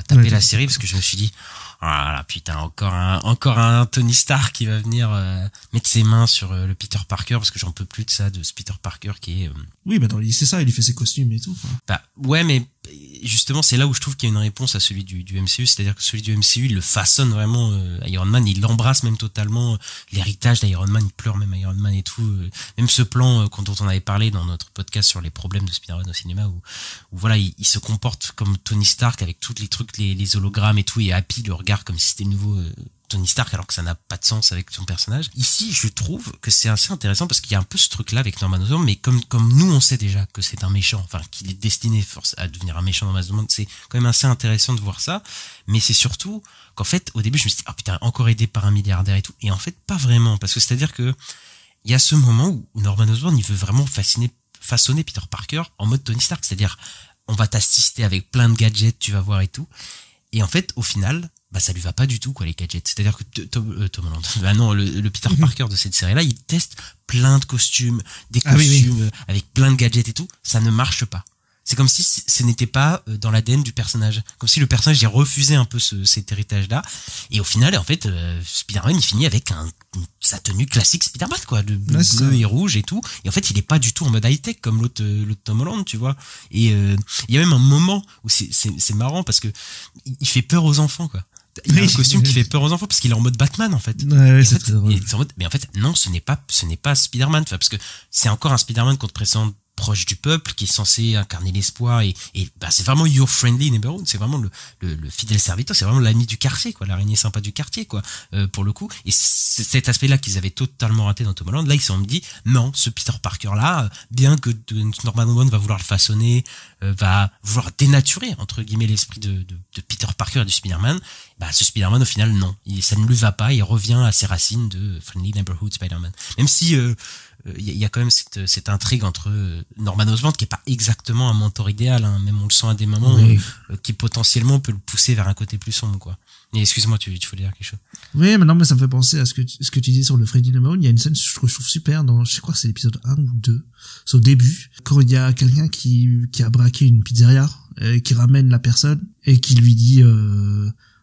taper la série, parce que je me suis dit, ah là, putain, encore un Tony Stark qui va venir mettre ses mains sur le Peter Parker, parce que j'en peux plus de ça, de ce Peter Parker qui est... Oui, c'est ça, il lui fait ses costumes et tout, quoi. Bah, ouais, mais justement, c'est là où je trouve qu'il y a une réponse à celui du MCU, c'est-à-dire que celui du MCU, il le façonne vraiment, Iron Man, il l'embrasse même totalement, l'héritage d'Iron Man, il pleure même Iron Man et tout, même ce plan dont on avait parlé dans notre podcast sur les problèmes de Spider-Man au cinéma, où voilà, il se comporte comme Tony Stark avec tous les trucs, les hologrammes et tout, et Happy le regarde comme si c'était le nouveau Tony Stark, alors que ça n'a pas de sens avec son personnage. Ici, je trouve que c'est assez intéressant, parce qu'il y a un peu ce truc-là avec Norman Osborn, mais comme nous, on sait déjà que c'est un méchant, enfin, qu'il est destiné à devenir un méchant dans Norman Osborn, c'est quand même assez intéressant de voir ça, mais c'est surtout qu'en fait, au début, je me suis dit, oh putain, encore aidé par un milliardaire et tout, et en fait, pas vraiment, parce que c'est-à-dire que il y a ce moment où Norman Osborn, il veut vraiment façonner Peter Parker en mode Tony Stark, c'est-à-dire, on va t'assister avec plein de gadgets, tu vas voir et tout, et en fait, au final, bah ça lui va pas du tout, quoi, les gadgets. C'est-à-dire que Tom Holland, bah non, le Peter Parker de cette série-là, il teste plein de costumes, des costumes avec plein de gadgets et tout, ça ne marche pas. C'est comme si ce n'était pas dans l'ADN du personnage, comme si le personnage il refusait un peu cet héritage-là, et au final, en fait, Spider-Man il finit avec sa tenue classique Spider-Man, quoi, de bleu et rouge et tout, et en fait il est pas du tout en mode high-tech comme l'autre Tom Holland, tu vois, et il y a même un moment où c'est marrant, parce que il fait peur aux enfants, quoi. Il a un costume qui fait peur aux enfants parce qu'il est en mode Batman, en fait. Ouais, c'est très drôle. Mais en fait, non, ce n'est pas Spider-Man, parce que c'est encore un Spider-Man qu'on te présente proche du peuple, qui est censé incarner l'espoir, et bah c'est vraiment your friendly neighborhood, c'est vraiment le fidèle serviteur, c'est vraiment l'ami du quartier, quoi, l'araignée sympa du quartier, quoi, pour le coup. Et c'est cet aspect-là qu'ils avaient totalement raté dans Tom Holland. Là, ils se sont dit, non, ce Peter Parker-là, bien que Norman Osborn va vouloir le façonner, va vouloir dénaturer, entre guillemets, l'esprit de Peter Parker et du Spider-Man, bah ce Spider-Man, au final, non, ça ne lui va pas, il revient à ses racines de friendly neighborhood Spider-Man. Même si il y a quand même cette intrigue entre Norman Osborn, qui est pas exactement un mentor idéal, hein, même on le sent à des moments, qui potentiellement peut le pousser vers un côté plus sombre, quoi. Et excuse-moi, tu voulais dire quelque chose? Oui, mais non, mais ça me fait penser à ce que tu dis sur le Freddy Neighborhood. Il y a une scène que je trouve super je crois que c'est l'épisode 1 ou 2. C'est au début, quand il y a quelqu'un qui a braqué une pizzeria, qui ramène la personne, et qui lui dit,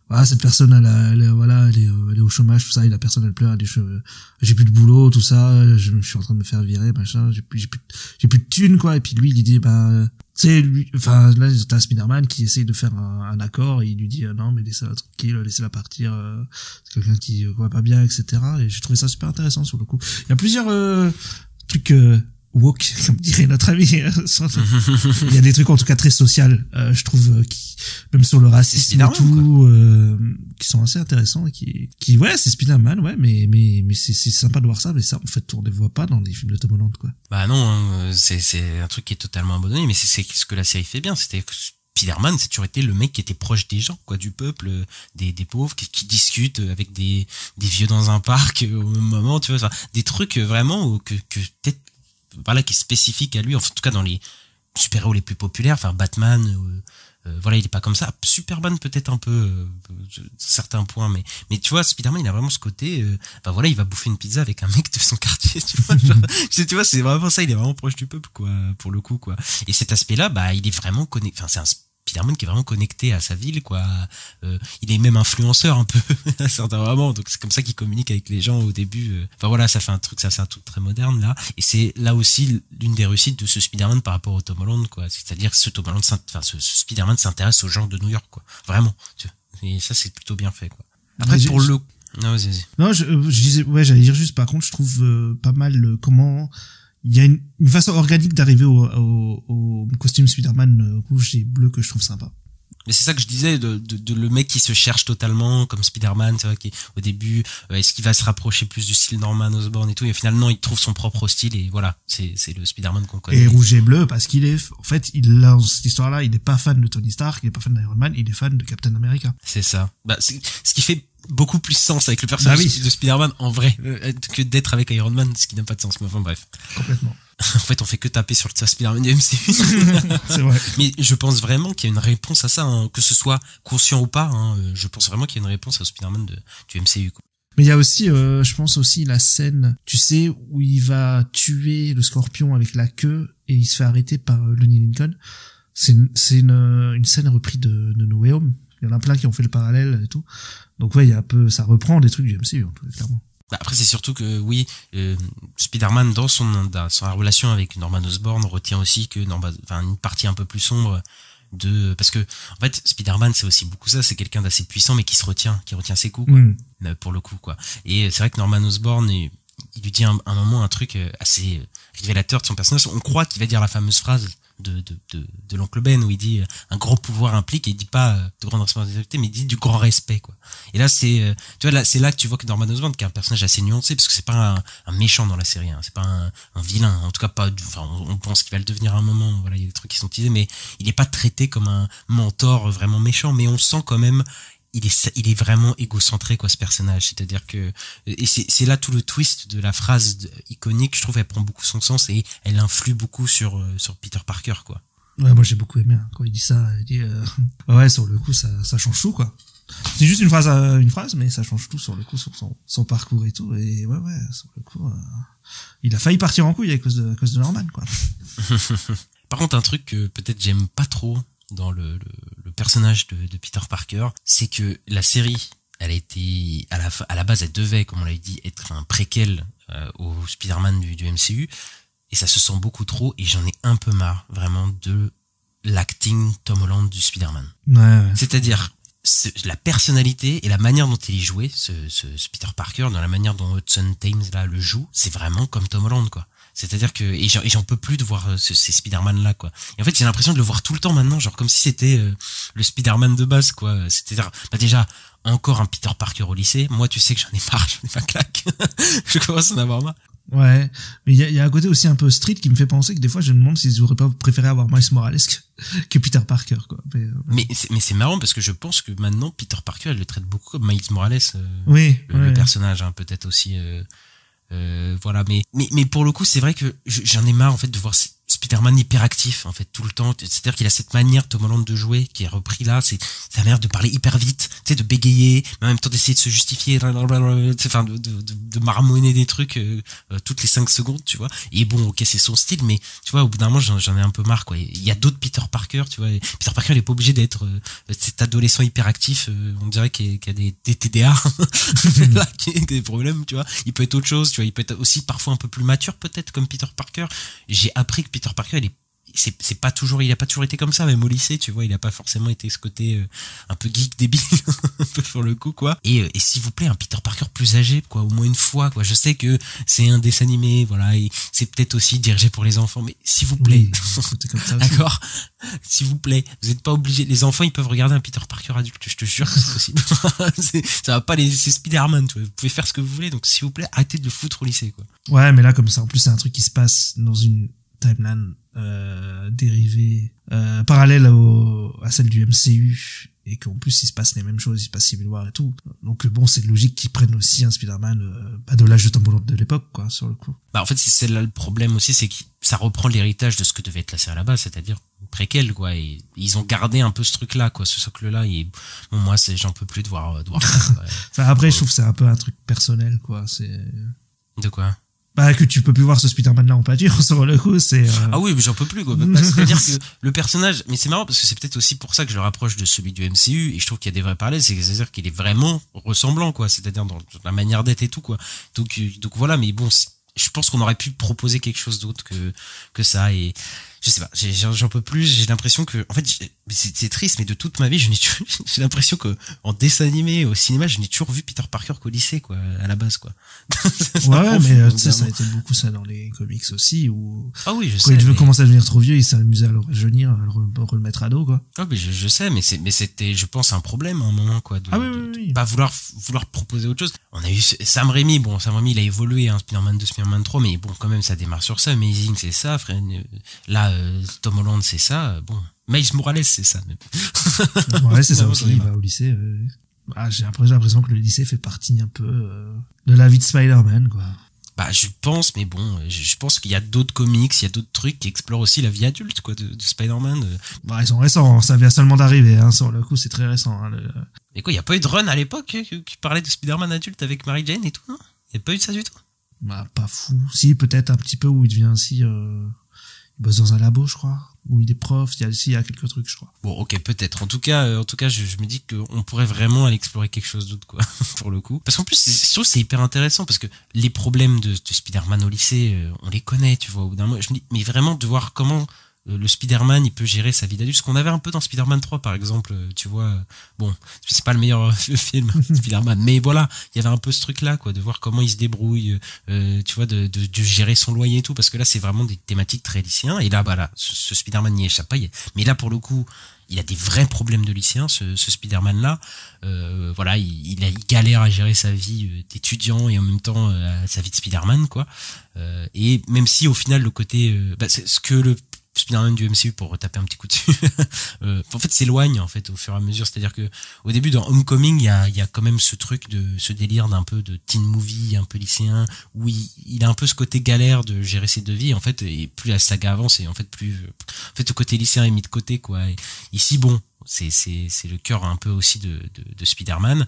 voilà, cette personne, elle est au chômage, tout ça, et la personne, elle pleure, elle dit, j'ai plus de boulot, tout ça, je suis en train de me faire virer, machin, j'ai plus de thunes, quoi. Et puis lui, il dit, bah, tu sais, lui, enfin, là, t'as Spider-Man qui essaye de faire un accord, et il lui dit, non, mais laissez-la tranquille, laissez-la partir, c'est quelqu'un qui va pas bien, etc. Et j'ai trouvé ça super intéressant, sur le coup. Il y a plusieurs, trucs, woke, comme dirait notre ami. Il y a des trucs en tout cas très social, je trouve, qui même sur le racisme et tout, qui sont assez intéressants, et qui ouais, c'est Spider-Man, ouais, mais c'est sympa de voir ça, mais ça en fait on ne les voit pas dans les films de Tom Holland, quoi. Bah non, hein, c'est un truc qui est totalement abandonné, mais c'est ce que la série fait bien, c'était Spider-Man, c'est toujours été le mec qui était proche des gens, quoi, du peuple, des pauvres, qui discutent avec des vieux dans un parc au même moment, tu vois, des trucs vraiment que peut-être, voilà, qui est spécifique à lui, en tout cas dans les super-héros les plus populaires, enfin Batman, voilà, il est pas comme ça. Superman peut-être un peu certains points, mais tu vois, Spider-Man il a vraiment ce côté, voilà, il va bouffer une pizza avec un mec de son quartier, tu vois. Genre, tu vois, c'est vraiment ça, il est vraiment proche du peuple, quoi, pour le coup, quoi. Et cet aspect-là, il est vraiment connecté. Enfin, c'est un Spider-Man qui est vraiment connecté à sa ville, quoi. Il est même influenceur un peu à certains moments, donc c'est comme ça qu'il communique avec les gens au début. Enfin voilà, ça fait un truc très moderne là, et c'est là aussi l'une des réussites de ce Spider-Man par rapport au Tom Holland, quoi. C'est-à-dire que ce Spider-Man s'intéresse aux gens de New York, quoi. Vraiment. Tu vois. Et ça c'est plutôt bien fait, quoi. Après pour le non, vas-y. Non, je disais, ouais, j'allais dire juste, par contre, je trouve pas mal comment il y a une façon organique d'arriver au costume Spider-Man rouge et bleu que je trouve sympa. Mais c'est ça que je disais de le mec qui se cherche totalement comme Spider-Man, c'est vrai, qui au début est-ce qu'il va se rapprocher plus du style Norman Osborn et tout, et finalement il trouve son propre style, et voilà, c'est le Spider-Man qu'on connaît. Et rouge et bleu parce qu'il est, en fait, dans cette histoire-là, il est pas fan de Tony Stark, il est pas fan d'Iron Man, il est fan de Captain America. C'est ça. C'est ce qui fait beaucoup plus sens avec le personnage de Spider-Man en vrai que d'être avec Iron Man, ce qui n'a pas de sens. Mais enfin bref. Complètement. En fait, on fait que taper sur le Spider-Man du MCU. C'est vrai. Mais je pense vraiment qu'il y a une réponse à ça, hein, que ce soit conscient ou pas. Hein, je pense vraiment qu'il y a une réponse au Spider-Man du MCU, quoi. Mais il y a aussi, je pense aussi la scène, tu sais, où il va tuer le Scorpion avec la queue et il se fait arrêter par Lonnie Lincoln. C'est une scène reprise de No Way Home. Il y en a plein qui ont fait le parallèle et tout. Donc ouais, il y a un peu, ça reprend des trucs du MCU, clairement. Après, c'est surtout que oui, Spider-Man dans sa relation avec Norman Osborn retient aussi que une partie un peu plus sombre parce que en fait Spider-Man c'est aussi beaucoup ça, c'est quelqu'un d'assez puissant mais qui retient ses coups, quoi, pour le coup, quoi. Et c'est vrai que Norman Osborn, il lui dit un moment un truc assez révélateur de son personnage. On croit qu'il va dire la fameuse phrase de l'oncle Ben où il dit un gros pouvoir implique, et il dit pas de grande responsabilité, mais il dit du grand respect, quoi. Et là c'est tu vois, là c'est là que tu vois que Norman Osborn, qui est un personnage assez nuancé, parce que c'est pas un méchant dans la série, hein, c'est pas un vilain, en tout cas pas, on pense qu'il va le devenir à un moment, voilà, il y a des trucs qui sont utilisés, mais il est pas traité comme un mentor vraiment méchant, mais on sent quand même il est vraiment égocentré, quoi, ce personnage. C'est-à-dire que, et c'est là tout le twist de la phrase iconique, je trouve, elle prend beaucoup son sens et elle influe beaucoup sur Peter Parker, quoi. Ouais, moi j'ai beaucoup aimé, hein, quand il dit ça, il dit, ouais, sur le coup, ça change tout, quoi. C'est juste une phrase, mais ça change tout sur le coup, sur son parcours et tout, et ouais, sur le coup, il a failli partir en couille à cause de Norman, quoi. Par contre, un truc que peut-être j'aime pas trop dans le personnage de Peter Parker, c'est que la série, elle a été à la base, elle devait, comme on l'avait dit, être un préquel au Spider-Man du MCU, et ça se sent beaucoup trop, et j'en ai un peu marre vraiment de l'acting Tom Holland du Spider-Man. Ouais. C'est-à-dire la personnalité et la manière dont il est joué, ce Peter Parker, dans la manière dont Hudson Thames là le joue, c'est vraiment comme Tom Holland, quoi. C'est-à-dire que et j'en peux plus de voir ces Spider-Man là, quoi. Et en fait, j'ai l'impression de le voir tout le temps maintenant, genre comme si c'était le Spider-Man de base, quoi. C'est-à-dire déjà encore un Peter Parker au lycée. Moi, tu sais que j'en ai marre, j'en ai pas claque. Je commence à en avoir marre. Ouais, mais il y a un côté aussi un peu street qui me fait penser que des fois je me demande s'ils auraient pas préféré avoir Miles Morales que Peter Parker, quoi. Mais c'est marrant parce que je pense que maintenant Peter Parker, elle le traite beaucoup comme Miles Morales, le personnage, hein, peut-être aussi voilà, mais pour le coup c'est vrai que j'en ai marre en fait de voir Spider-Man hyperactif en fait tout le temps, c'est-à-dire qu'il a cette manière Tom Holland de jouer qui est repris là, c'est sa manière de parler hyper vite, tu sais, de bégayer, mais en même temps d'essayer de se justifier, enfin de marmonner des trucs toutes les 5 secondes, tu vois. Et bon, ok, c'est son style, mais tu vois, au bout d'un moment j'en ai un peu marre, quoi. Il y a d'autres Peter Parker, tu vois. Peter Parker, il est pas obligé d'être cet adolescent hyperactif, on dirait qu'il y a des TDA là, qui a des problèmes, tu vois. Il peut être autre chose, tu vois, il peut être aussi parfois un peu plus mature peut-être comme Peter Parker. J'ai appris que Peter Parker, il a pas toujours été comme ça, même au lycée, tu vois, il a pas forcément été ce côté un peu geek débile un peu sur le coup, quoi. Et s'il vous plaît, un Peter Parker plus âgé, quoi, au moins une fois, quoi. Je sais que c'est un dessin animé, voilà, et c'est peut-être aussi dirigé pour les enfants, mais s'il vous plaît, comme ça d'accord, s'il vous plaît, vous êtes pas obligés, les enfants ils peuvent regarder un Peter Parker adulte, je te jure que c'est possible. Ça va pas c'est Spider-Man, tu vois, vous pouvez faire ce que vous voulez, donc s'il vous plaît, arrêtez de le foutre au lycée, quoi. Ouais, mais là comme ça, en plus c'est un truc qui se passe dans une timeline dérivée parallèle à celle du MCU, et qu'en plus il se passe les mêmes choses, il se passe Civil War et tout. Donc bon, c'est logique qu'ils prennent aussi un Spider-Man de l'âge de Tom Holland de l'époque, quoi, sur le coup. Bah en fait c'est là le problème aussi, c'est que ça reprend l'héritage de ce que devait être la série à la base, c'est-à-dire préquel, quoi, et ils ont gardé un peu ce truc là, quoi, ce socle là, et bon, moi j'en peux plus de voir ça, quoi. Enfin, après je trouve que c'est un peu un truc personnel, quoi, c'est... De quoi? Bah, que tu peux plus voir ce Spider-Man là en pâture, sur le coup, c'est... Ah oui, mais j'en peux plus, quoi. C'est-à-dire que le personnage, mais c'est marrant parce que c'est peut-être aussi pour ça que je le rapproche de celui du MCU, et je trouve qu'il y a des vrais parallèles, c'est-à-dire qu'il est vraiment ressemblant, quoi, c'est-à-dire dans la manière d'être et tout, quoi. Donc voilà, mais bon, je pense qu'on aurait pu proposer quelque chose d'autre que ça, et je sais pas, j'en peux plus, j'ai l'impression que, en fait, c'est triste, mais de toute ma vie, j'ai l'impression que, en dessin animé, au cinéma, je n'ai toujours vu Peter Parker qu'au lycée, quoi, à la base, quoi. Ouais, mais tu sais, ça a été beaucoup ça dans les comics aussi, où ah oui, je quand sais, il devait commencer à devenir trop vieux, il s'amusait à le rajeunir, à le remettre ado, quoi. Ah mais je sais, mais c'était, je pense, un problème à un moment, quoi, de pas vouloir proposer autre chose. On a eu Sam Raimi, il a évolué, hein, Spider-Man 2, Spider-Man 3, mais bon, quand même, ça démarre sur ça. Amazing, c'est ça, frère. Là, Tom Holland, c'est ça. Bon, Miles Morales, c'est ça. Même. Ouais, c'est ça aussi. Il va au lycée. J'ai l'impression que le lycée fait partie un peu de la vie de Spider-Man, quoi. Bah, je pense, mais bon, je pense qu'il y a d'autres comics, il y a d'autres trucs qui explorent aussi la vie adulte, quoi, de Spider-Man. Bah, ils sont récents, ça vient seulement d'arriver, hein, sur le coup, c'est très récent. Hein, Et quoi, il y a pas eu de run à l'époque qui parlait de Spider-Man adulte avec Mary Jane et tout, non? Il y a pas eu de ça du tout? Bah, pas fou. Si, peut-être un petit peu où il devient ainsi, il bosse dans un labo, je crois, où il est prof, il y a quelques trucs, je crois. Bon, ok, peut-être. En tout cas, je me dis qu'on pourrait vraiment aller explorer quelque chose d'autre, quoi, pour le coup. Parce qu'en plus, je trouve que c'est hyper intéressant, parce que les problèmes de Spider-Man au lycée, on les connaît, tu vois, au bout d'un moment. Je me dis, mais vraiment, de voir comment le Spider-Man, il peut gérer sa vie d'adulte. Ce qu'on avait un peu dans Spider-Man 3, par exemple, tu vois, bon, c'est pas le meilleur film, Spider-Man, mais voilà, il y avait un peu ce truc-là, quoi, de voir comment il se débrouille, tu vois, de gérer son loyer et tout, parce que là, c'est vraiment des thématiques très lycéens, et là, bah là, ce Spider-Man n'y échappe pas, mais là, pour le coup, il a des vrais problèmes de lycéen, ce Spider-Man-là, voilà, il galère à gérer sa vie d'étudiant et en même temps sa vie de Spider-Man, quoi, et même si, au final, le côté, c'est ce que le Spider-Man du MCU, pour retaper un petit coup dessus, en fait s'éloigne en fait au fur et à mesure, c'est-à-dire que au début dans Homecoming il y a quand même ce délire d'un peu de teen movie un peu lycéen où il a un peu ce côté galère de gérer ses deux vies en fait, et plus la saga avance et en fait le côté lycéen est mis de côté, quoi. Et ici bon, c'est le cœur un peu aussi de Spider-Man,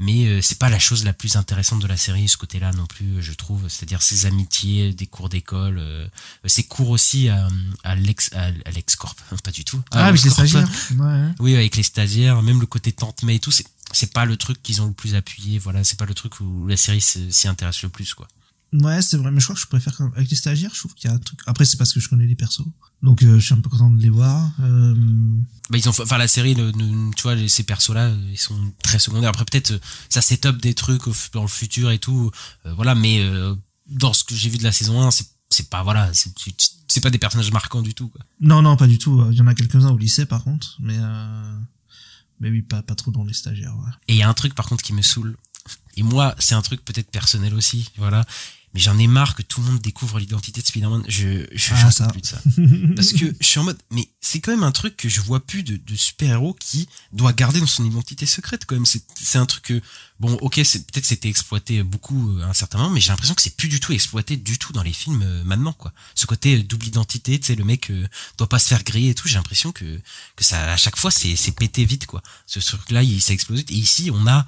mais c'est pas la chose la plus intéressante de la série, ce côté-là non plus, je trouve, c'est-à-dire ses amitiés, des cours d'école, ses cours aussi à l'Ex-Corp, pas du tout. Avec les stagiaires. Ouais. Oui, avec les stagiaires, même le côté Tante May et tout, c'est pas le truc qu'ils ont le plus appuyé, voilà, c'est pas le truc où la série s'y intéresse le plus, quoi. Ouais, c'est vrai, mais je crois que je préfère quand même, avec les stagiaires, je trouve qu'il y a un truc. Après, c'est parce que je connais les persos. Donc, je suis un peu content de les voir. Bah, la série, tu vois, ces persos-là, ils sont très secondaires. Après, peut-être, ça set-up des trucs dans le futur et tout, voilà, mais, dans ce que j'ai vu de la saison 1, c'est pas, voilà, c'est pas des personnages marquants du tout, quoi. Non, pas du tout. Il y en a quelques-uns au lycée, par contre, mais oui, pas trop dans les stagiaires, ouais. Et il y a un truc, par contre, qui me saoule. Et moi, c'est un truc peut-être personnel aussi, voilà. Mais j'en ai marre que tout le monde découvre l'identité de Spider-Man. Je j'en peux plus de ça. Parce que je suis en mode, mais c'est quand même un truc que je vois plus de super-héros qui doit garder dans son identité secrète, quand même. C'est un truc que, bon, ok, peut-être c'était exploité beaucoup à un certain moment, mais j'ai l'impression que c'est plus du tout exploité du tout dans les films maintenant, quoi. Ce côté double identité, tu sais, le mec doit pas se faire griller et tout, j'ai l'impression que ça, à chaque fois, c'est pété vite, quoi. Ce truc-là, ça explose vite. Et ici, on a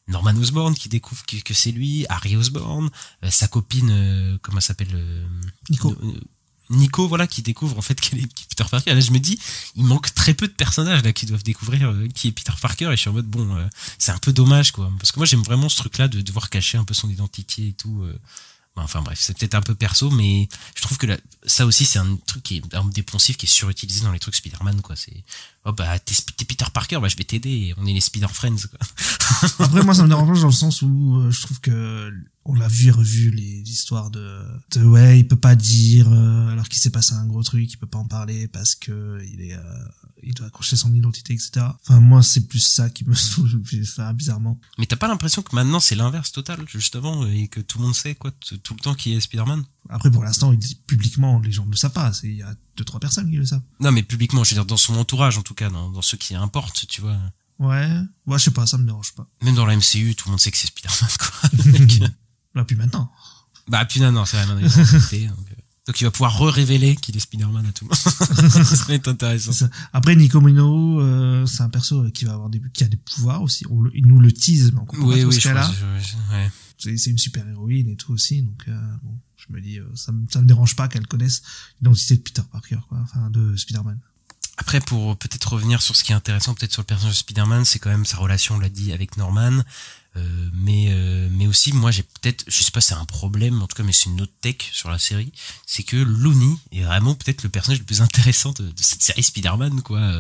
Norman Osborn qui découvre que c'est lui, Harry Osborn, sa copine, comment elle s'appelle, Nico, voilà, qui découvre en fait qu'elle est Peter Parker. Et là, je me dis, il manque très peu de personnages là qui doivent découvrir qui est Peter Parker. Et je suis en mode, bon, c'est un peu dommage, quoi, parce que moi j'aime vraiment ce truc-là de devoir cacher un peu son identité et tout. Enfin bref, c'est peut-être un peu perso, mais je trouve que ça aussi c'est un truc qui est un des poncifs qui est surutilisé dans les trucs Spider-Man, quoi. C'est, oh bah t'es Peter Parker, bah je vais t'aider, et on est les Spider-Friends, quoi. Après, moi ça me dérange dans le sens où je trouve que on l'a vu et revu les histoires de ouais, il peut pas dire alors qu'il s'est passé un gros truc, il peut pas en parler parce que il doit accrocher son identité, etc. Enfin, moi, c'est plus ça qui me saoule, bizarrement. Mais t'as pas l'impression que maintenant c'est l'inverse total, justement, et que tout le monde sait, quoi, tout le temps qui est Spider-Man? Après, pour l'instant, il dit publiquement, les gens ne le savent pas. Il y a 2-3 personnes qui le savent. Non, mais publiquement, je veux dire, dans son entourage, en tout cas, dans ceux qui importent, tu vois. Ouais, je sais pas, ça me dérange pas. Même dans la MCU, tout le monde sait que c'est Spider-Man, quoi. Là, puis maintenant. Bah, puis non, c'est vrai, maintenant, ils ont accepté, donc il va pouvoir révéler qu'il est Spider-Man à tout le monde. Ça serait intéressant. Après, Nico Minoru, c'est un perso qui va avoir qui a des pouvoirs aussi. Il nous le tease, mais on comprend pas trop ce cas-là. Ouais. C'est une super héroïne et tout aussi, donc bon, je me dis, ça me dérange pas qu'elle connaisse l'identité de Peter Parker, quoi, enfin de Spider-Man. Après, pour peut-être revenir sur ce qui est intéressant, peut-être sur le personnage de Spider-Man, c'est quand même sa relation, on l'a dit, avec Norman. Mais aussi, moi, j'ai peut-être, je sais pas, c'est un problème, en tout cas, mais c'est une autre tech sur la série, c'est que Looney est vraiment peut-être le personnage le plus intéressant de cette série Spider-Man, quoi,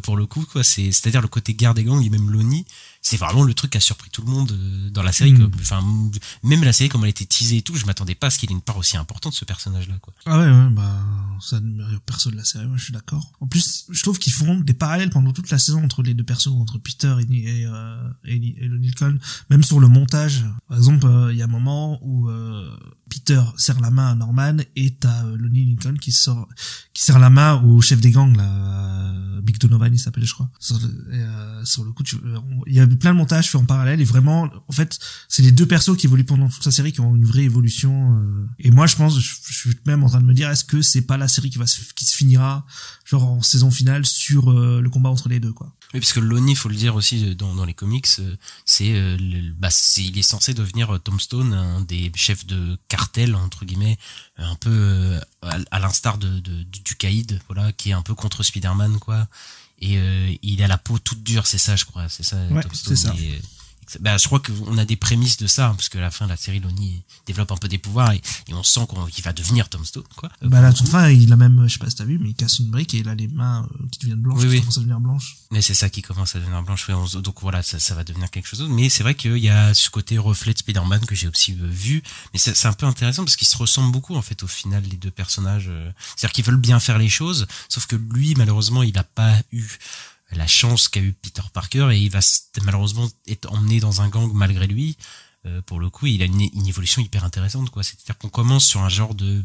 pour le coup, quoi. C'est-à-dire le côté garde des gangs et même Looney, c'est vraiment le truc qui a surpris tout le monde dans la série. Enfin, même la série, comme elle a été teasée et tout, je m'attendais pas à ce qu'il ait une part aussi importante, ce personnage-là, quoi. Ah ouais, bah, ça ne meilleur perso de la série, moi, je suis d'accord. En plus, je trouve qu'ils font des parallèles pendant toute la saison entre les deux persos, entre Peter et Looney Cole. Même sur le montage, par exemple, il y a un moment où Peter serre la main à Norman et t'as Looney Lincoln qui serre la main au chef des gangs, là, Big Donovan, il s'appelle, je crois. Sur le coup, il y a plein de montages faits en parallèle et vraiment, en fait, c'est les deux persos qui évoluent pendant toute la série qui ont une vraie évolution. Et moi, je pense, je suis même en train de me dire, est-ce que c'est pas la série qui se finira, genre en saison finale, sur le combat entre les deux, quoi. Oui, parce que Looney, faut le dire aussi dans les comics, il est censé devenir Tombstone, un des chefs de cartel entre guillemets, un peu à l'instar du Caïd, voilà, qui est un peu contre Spider-Man, quoi. Et il a la peau toute dure, c'est ça, je crois, c'est ça. Ouais, Tombstone, c'est ça. Je crois qu'on a des prémices de ça, parce que à la fin de la série, Looney développe un peu des pouvoirs et on sent qu'il va devenir Tombstone, quoi. À la toute fin, il a même, je sais pas si t'as vu, mais il casse une brique et il a les mains qui deviennent blanches, qui commencent à devenir blanches. Mais c'est ça qui commence à devenir blanche. Donc voilà, ça va devenir quelque chose d'autre. Mais c'est vrai qu'il y a ce côté reflet de Spider-Man que j'ai aussi vu. Mais c'est un peu intéressant parce qu'ils se ressemblent beaucoup, en fait, au final, les deux personnages. C'est-à-dire qu'ils veulent bien faire les choses, sauf que lui, malheureusement, il n'a pas eu la chance qu'a eu Peter Parker et il va malheureusement être emmené dans un gang malgré lui. Pour le coup, il a une évolution hyper intéressante, quoi. C'est-à-dire qu'on commence sur un genre de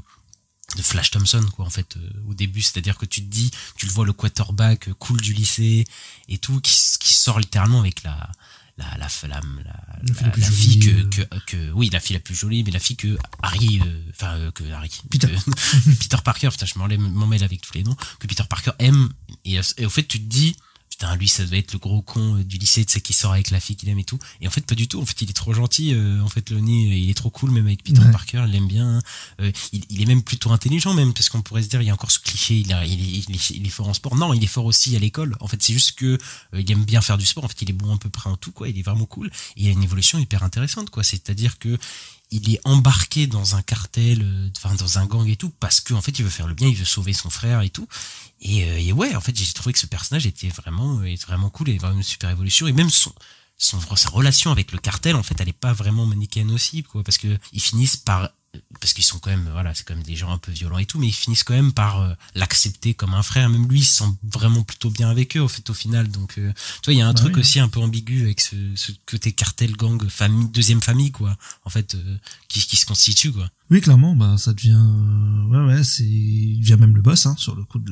Flash Thompson, quoi, en fait, au début. C'est-à-dire que tu te dis, tu le vois, le quarterback cool du lycée et tout, qui sort littéralement avec la fille oui, la fille la plus jolie, mais la fille que Peter Parker, putain, je m'en mêle avec tous les noms, que Peter Parker aime, et au fait, tu te dis, putain, lui, ça doit être le gros con du lycée, tu sais, qui sort avec la fille qu'il aime et tout. Et en fait, pas du tout. En fait, il est trop gentil. En fait, Looney, il est trop cool, même avec Peter Parker, il l'aime bien. Il est même plutôt intelligent, même, parce qu'on pourrait se dire, il y a encore ce cliché, il est fort en sport. Non, il est fort aussi à l'école. En fait, c'est juste que il aime bien faire du sport. En fait, il est bon à peu près en tout, quoi. Il est vraiment cool. Et il a une évolution hyper intéressante, quoi. C'est-à-dire que il est embarqué dans un cartel, dans un gang et tout, parce que en fait, il veut faire le bien, il veut sauver son frère et tout. Et ouais, en fait, j'ai trouvé que ce personnage était vraiment cool et vraiment une super évolution. Et même sa relation avec le cartel, en fait, elle est pas vraiment manichéenne aussi, quoi, parce que ils finissent par, parce qu'ils sont quand même, voilà, c'est quand même des gens un peu violents et tout, mais ils finissent quand même par l'accepter comme un frère. Même lui, il se sent vraiment plutôt bien avec eux, en fait, au final. Donc, tu vois, il y a un truc aussi un peu ambigu avec ce côté cartel, gang, famille, deuxième famille, quoi, en fait, qui se constitue, quoi. Oui, clairement, ça devient, il devient même le boss, hein, sur le coup du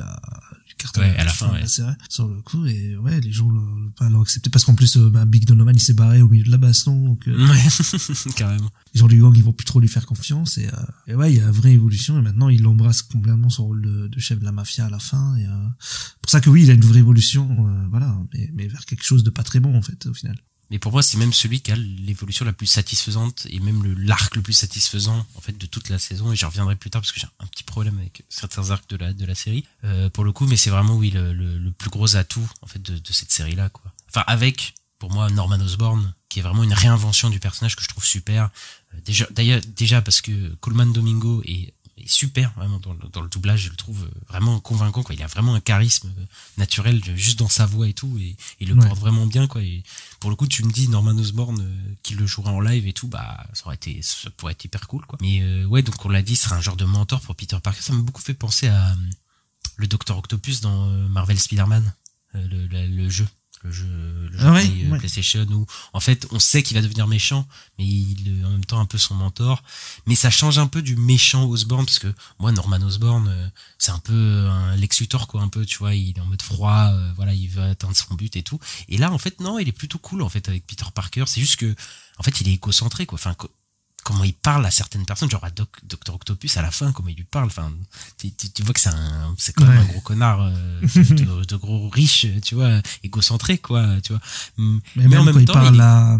cartel. Ouais, à la fin, ouais. C'est vrai, sur le coup, et ouais, les gens l'ont accepté, parce qu'en plus, Big Donovan, il s'est barré au milieu de la baston, donc, ouais, carrément. Les gens du gang, ils vont plus trop lui faire confiance, et ouais, il y a une vraie évolution, et maintenant, il embrasse complètement son rôle de chef de la mafia à la fin, et pour ça que oui, il a une vraie évolution, voilà, mais vers quelque chose de pas très bon, en fait, au final. Mais pour moi, c'est même celui qui a l'évolution la plus satisfaisante et même l'arc le plus satisfaisant, en fait, de toute la saison. Et j'y reviendrai plus tard parce que j'ai un petit problème avec certains arcs de la série, pour le coup. Mais c'est vraiment, oui, le plus gros atout, en fait, de cette série-là, quoi. Enfin, avec, pour moi, Norman Osborn, qui est vraiment une réinvention du personnage que je trouve super. Déjà parce que Colman Domingo est super, vraiment, dans le doublage, je le trouve vraiment convaincant, quoi. Il a vraiment un charisme naturel juste dans sa voix et tout, et il le porte vraiment bien, quoi. Et pour le coup, tu me dis Norman Osborn qui le jouera en live et tout, ça pourrait être hyper cool, quoi. Mais ouais, donc on l'a dit, ce sera un genre de mentor pour Peter Parker. Ça m'a beaucoup fait penser à le Dr Octopus dans Marvel Spider-Man, le jeu. le jeu PlayStation, où en fait on sait qu'il va devenir méchant, mais il est en même temps un peu son mentor. Mais ça change un peu du méchant Osborn, parce que moi Norman Osborn, c'est un peu un Lex Luthor quoi, un peu, tu vois, il est en mode froid, voilà, il veut atteindre son but et tout. Et là en fait non, il est plutôt cool en fait avec Peter Parker. C'est juste que en fait il est égocentré quoi. Enfin, comment il parle à certaines personnes, genre à Dr Octopus à la fin, comment il lui parle, enfin tu vois que c'est quand même un gros connard de gros riche, tu vois, égocentré quoi, tu vois. Mais en même temps il parle à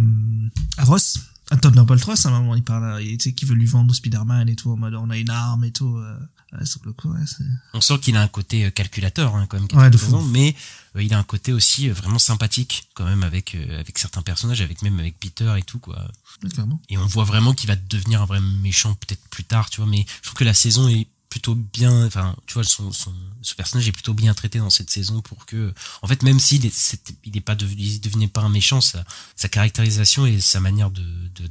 Ross, à Thunderbolt Ross, à un moment il parle, tu sais, qu'il veut lui vendre Spider-Man et tout, en mode on a une arme et tout. Sur le coup, on sent qu'il a un côté calculateur hein, quand même, mais il a un côté aussi vraiment sympathique quand même avec certains personnages, même avec Peter et tout quoi. Clairement. Et on voit vraiment qu'il va devenir un vrai méchant peut-être plus tard, tu vois. Mais je trouve que la saison est plutôt bien, enfin tu vois, ce personnage est plutôt bien traité dans cette saison pour que, en fait, même s'il il devenait pas un méchant, sa caractérisation et sa manière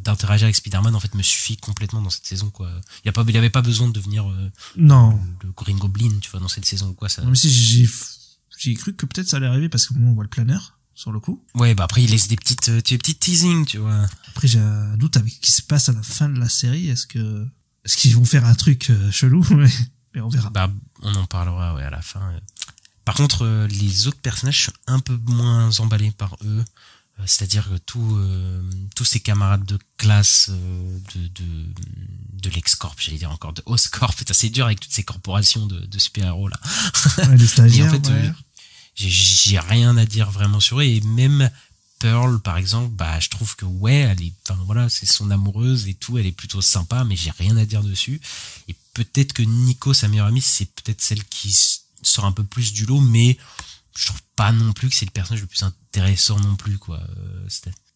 d'interagir avec Spider-Man en fait me suffit complètement dans cette saison quoi. Il y avait pas besoin de devenir le Green Goblin, tu vois, dans cette saison ou quoi ça. Même si j'ai cru que peut-être ça allait arriver parce que on voit le planeur sur le coup. Ouais, bah après il laisse des petites teasings, tu vois. Après j'ai un doute avec ce qui se passe à la fin de la série. Est-ce qu'ils vont faire un truc chelou, mais on verra. Bah, on en parlera à la fin. Par contre, les autres personnages sont un peu moins emballés par eux. C'est-à-dire que tous ces camarades de classe de l'X-Corp, j'allais dire encore, de Oscorp, c'est dur avec toutes ces corporations de super-héros là. Ouais, les stagiaires, et en fait, j'ai rien à dire vraiment sur eux, et même Pearl par exemple, bah je trouve que c'est son amoureuse et tout, elle est plutôt sympa, mais j'ai rien à dire dessus. Et peut-être que Nico, sa meilleure amie, c'est peut-être celle qui sort un peu plus du lot, mais je trouve pas non plus que c'est le personnage le plus intéressant non plus quoi.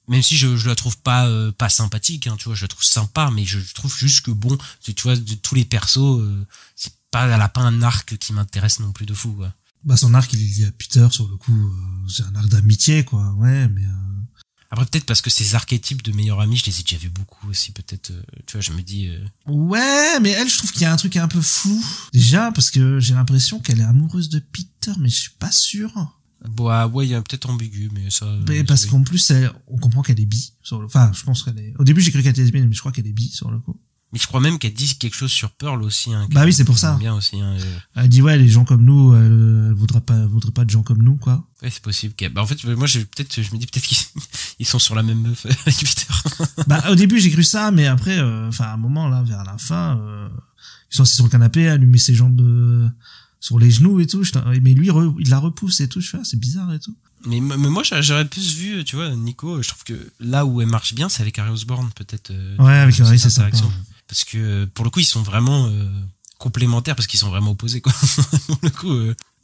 Même si je la trouve pas sympathique, hein, tu vois, je la trouve sympa, mais je trouve juste que bon, tu vois, de tous les persos, elle a pas un arc qui m'intéresse non plus de fou quoi. Bah son arc il est lié à Peter sur le coup, c'est un arc d'amitié quoi, ouais, mais après peut-être parce que ces archétypes de meilleurs amis, je les ai déjà vus beaucoup aussi, peut-être, tu vois, je me dis ouais, mais elle, je trouve qu'il y a un truc un peu flou déjà, parce que j'ai l'impression qu'elle est amoureuse de Peter, mais je suis pas sûr. Bah ouais, il y a peut-être ambigu, mais ça mais parce qu'en plus on comprend qu'elle est bi sur le, enfin je pense qu'elle est, au début j'ai cru qu'elle était lesbienne, mais je crois qu'elle est bi sur le coup. Mais je crois même qu'elle dit quelque chose sur Pearl aussi. Hein, bah oui, c'est pour ça. Bien aussi. Hein, elle dit ouais, les gens comme nous, elle voudrait pas de gens comme nous, quoi. Ouais, c'est possible. Bah en fait, moi, je me dis peut-être qu'ils sont sur la même meuf avec Peter. Bah au début j'ai cru ça, mais après, à un moment là, vers la fin, ils sont assis sur le canapé, elle lui met ses jambes sur les genoux et tout. Mais lui, il la repousse et tout. Je fais, c'est bizarre et tout. Mais moi, j'aurais plus vu, tu vois, Nico. Je trouve que là où elle marche bien, c'est avec Harry Osborn, peut-être. Ouais, avec Harry, c'est ça. Parce que pour le coup ils sont vraiment complémentaires, parce qu'ils sont vraiment opposés quoi. Pour le coup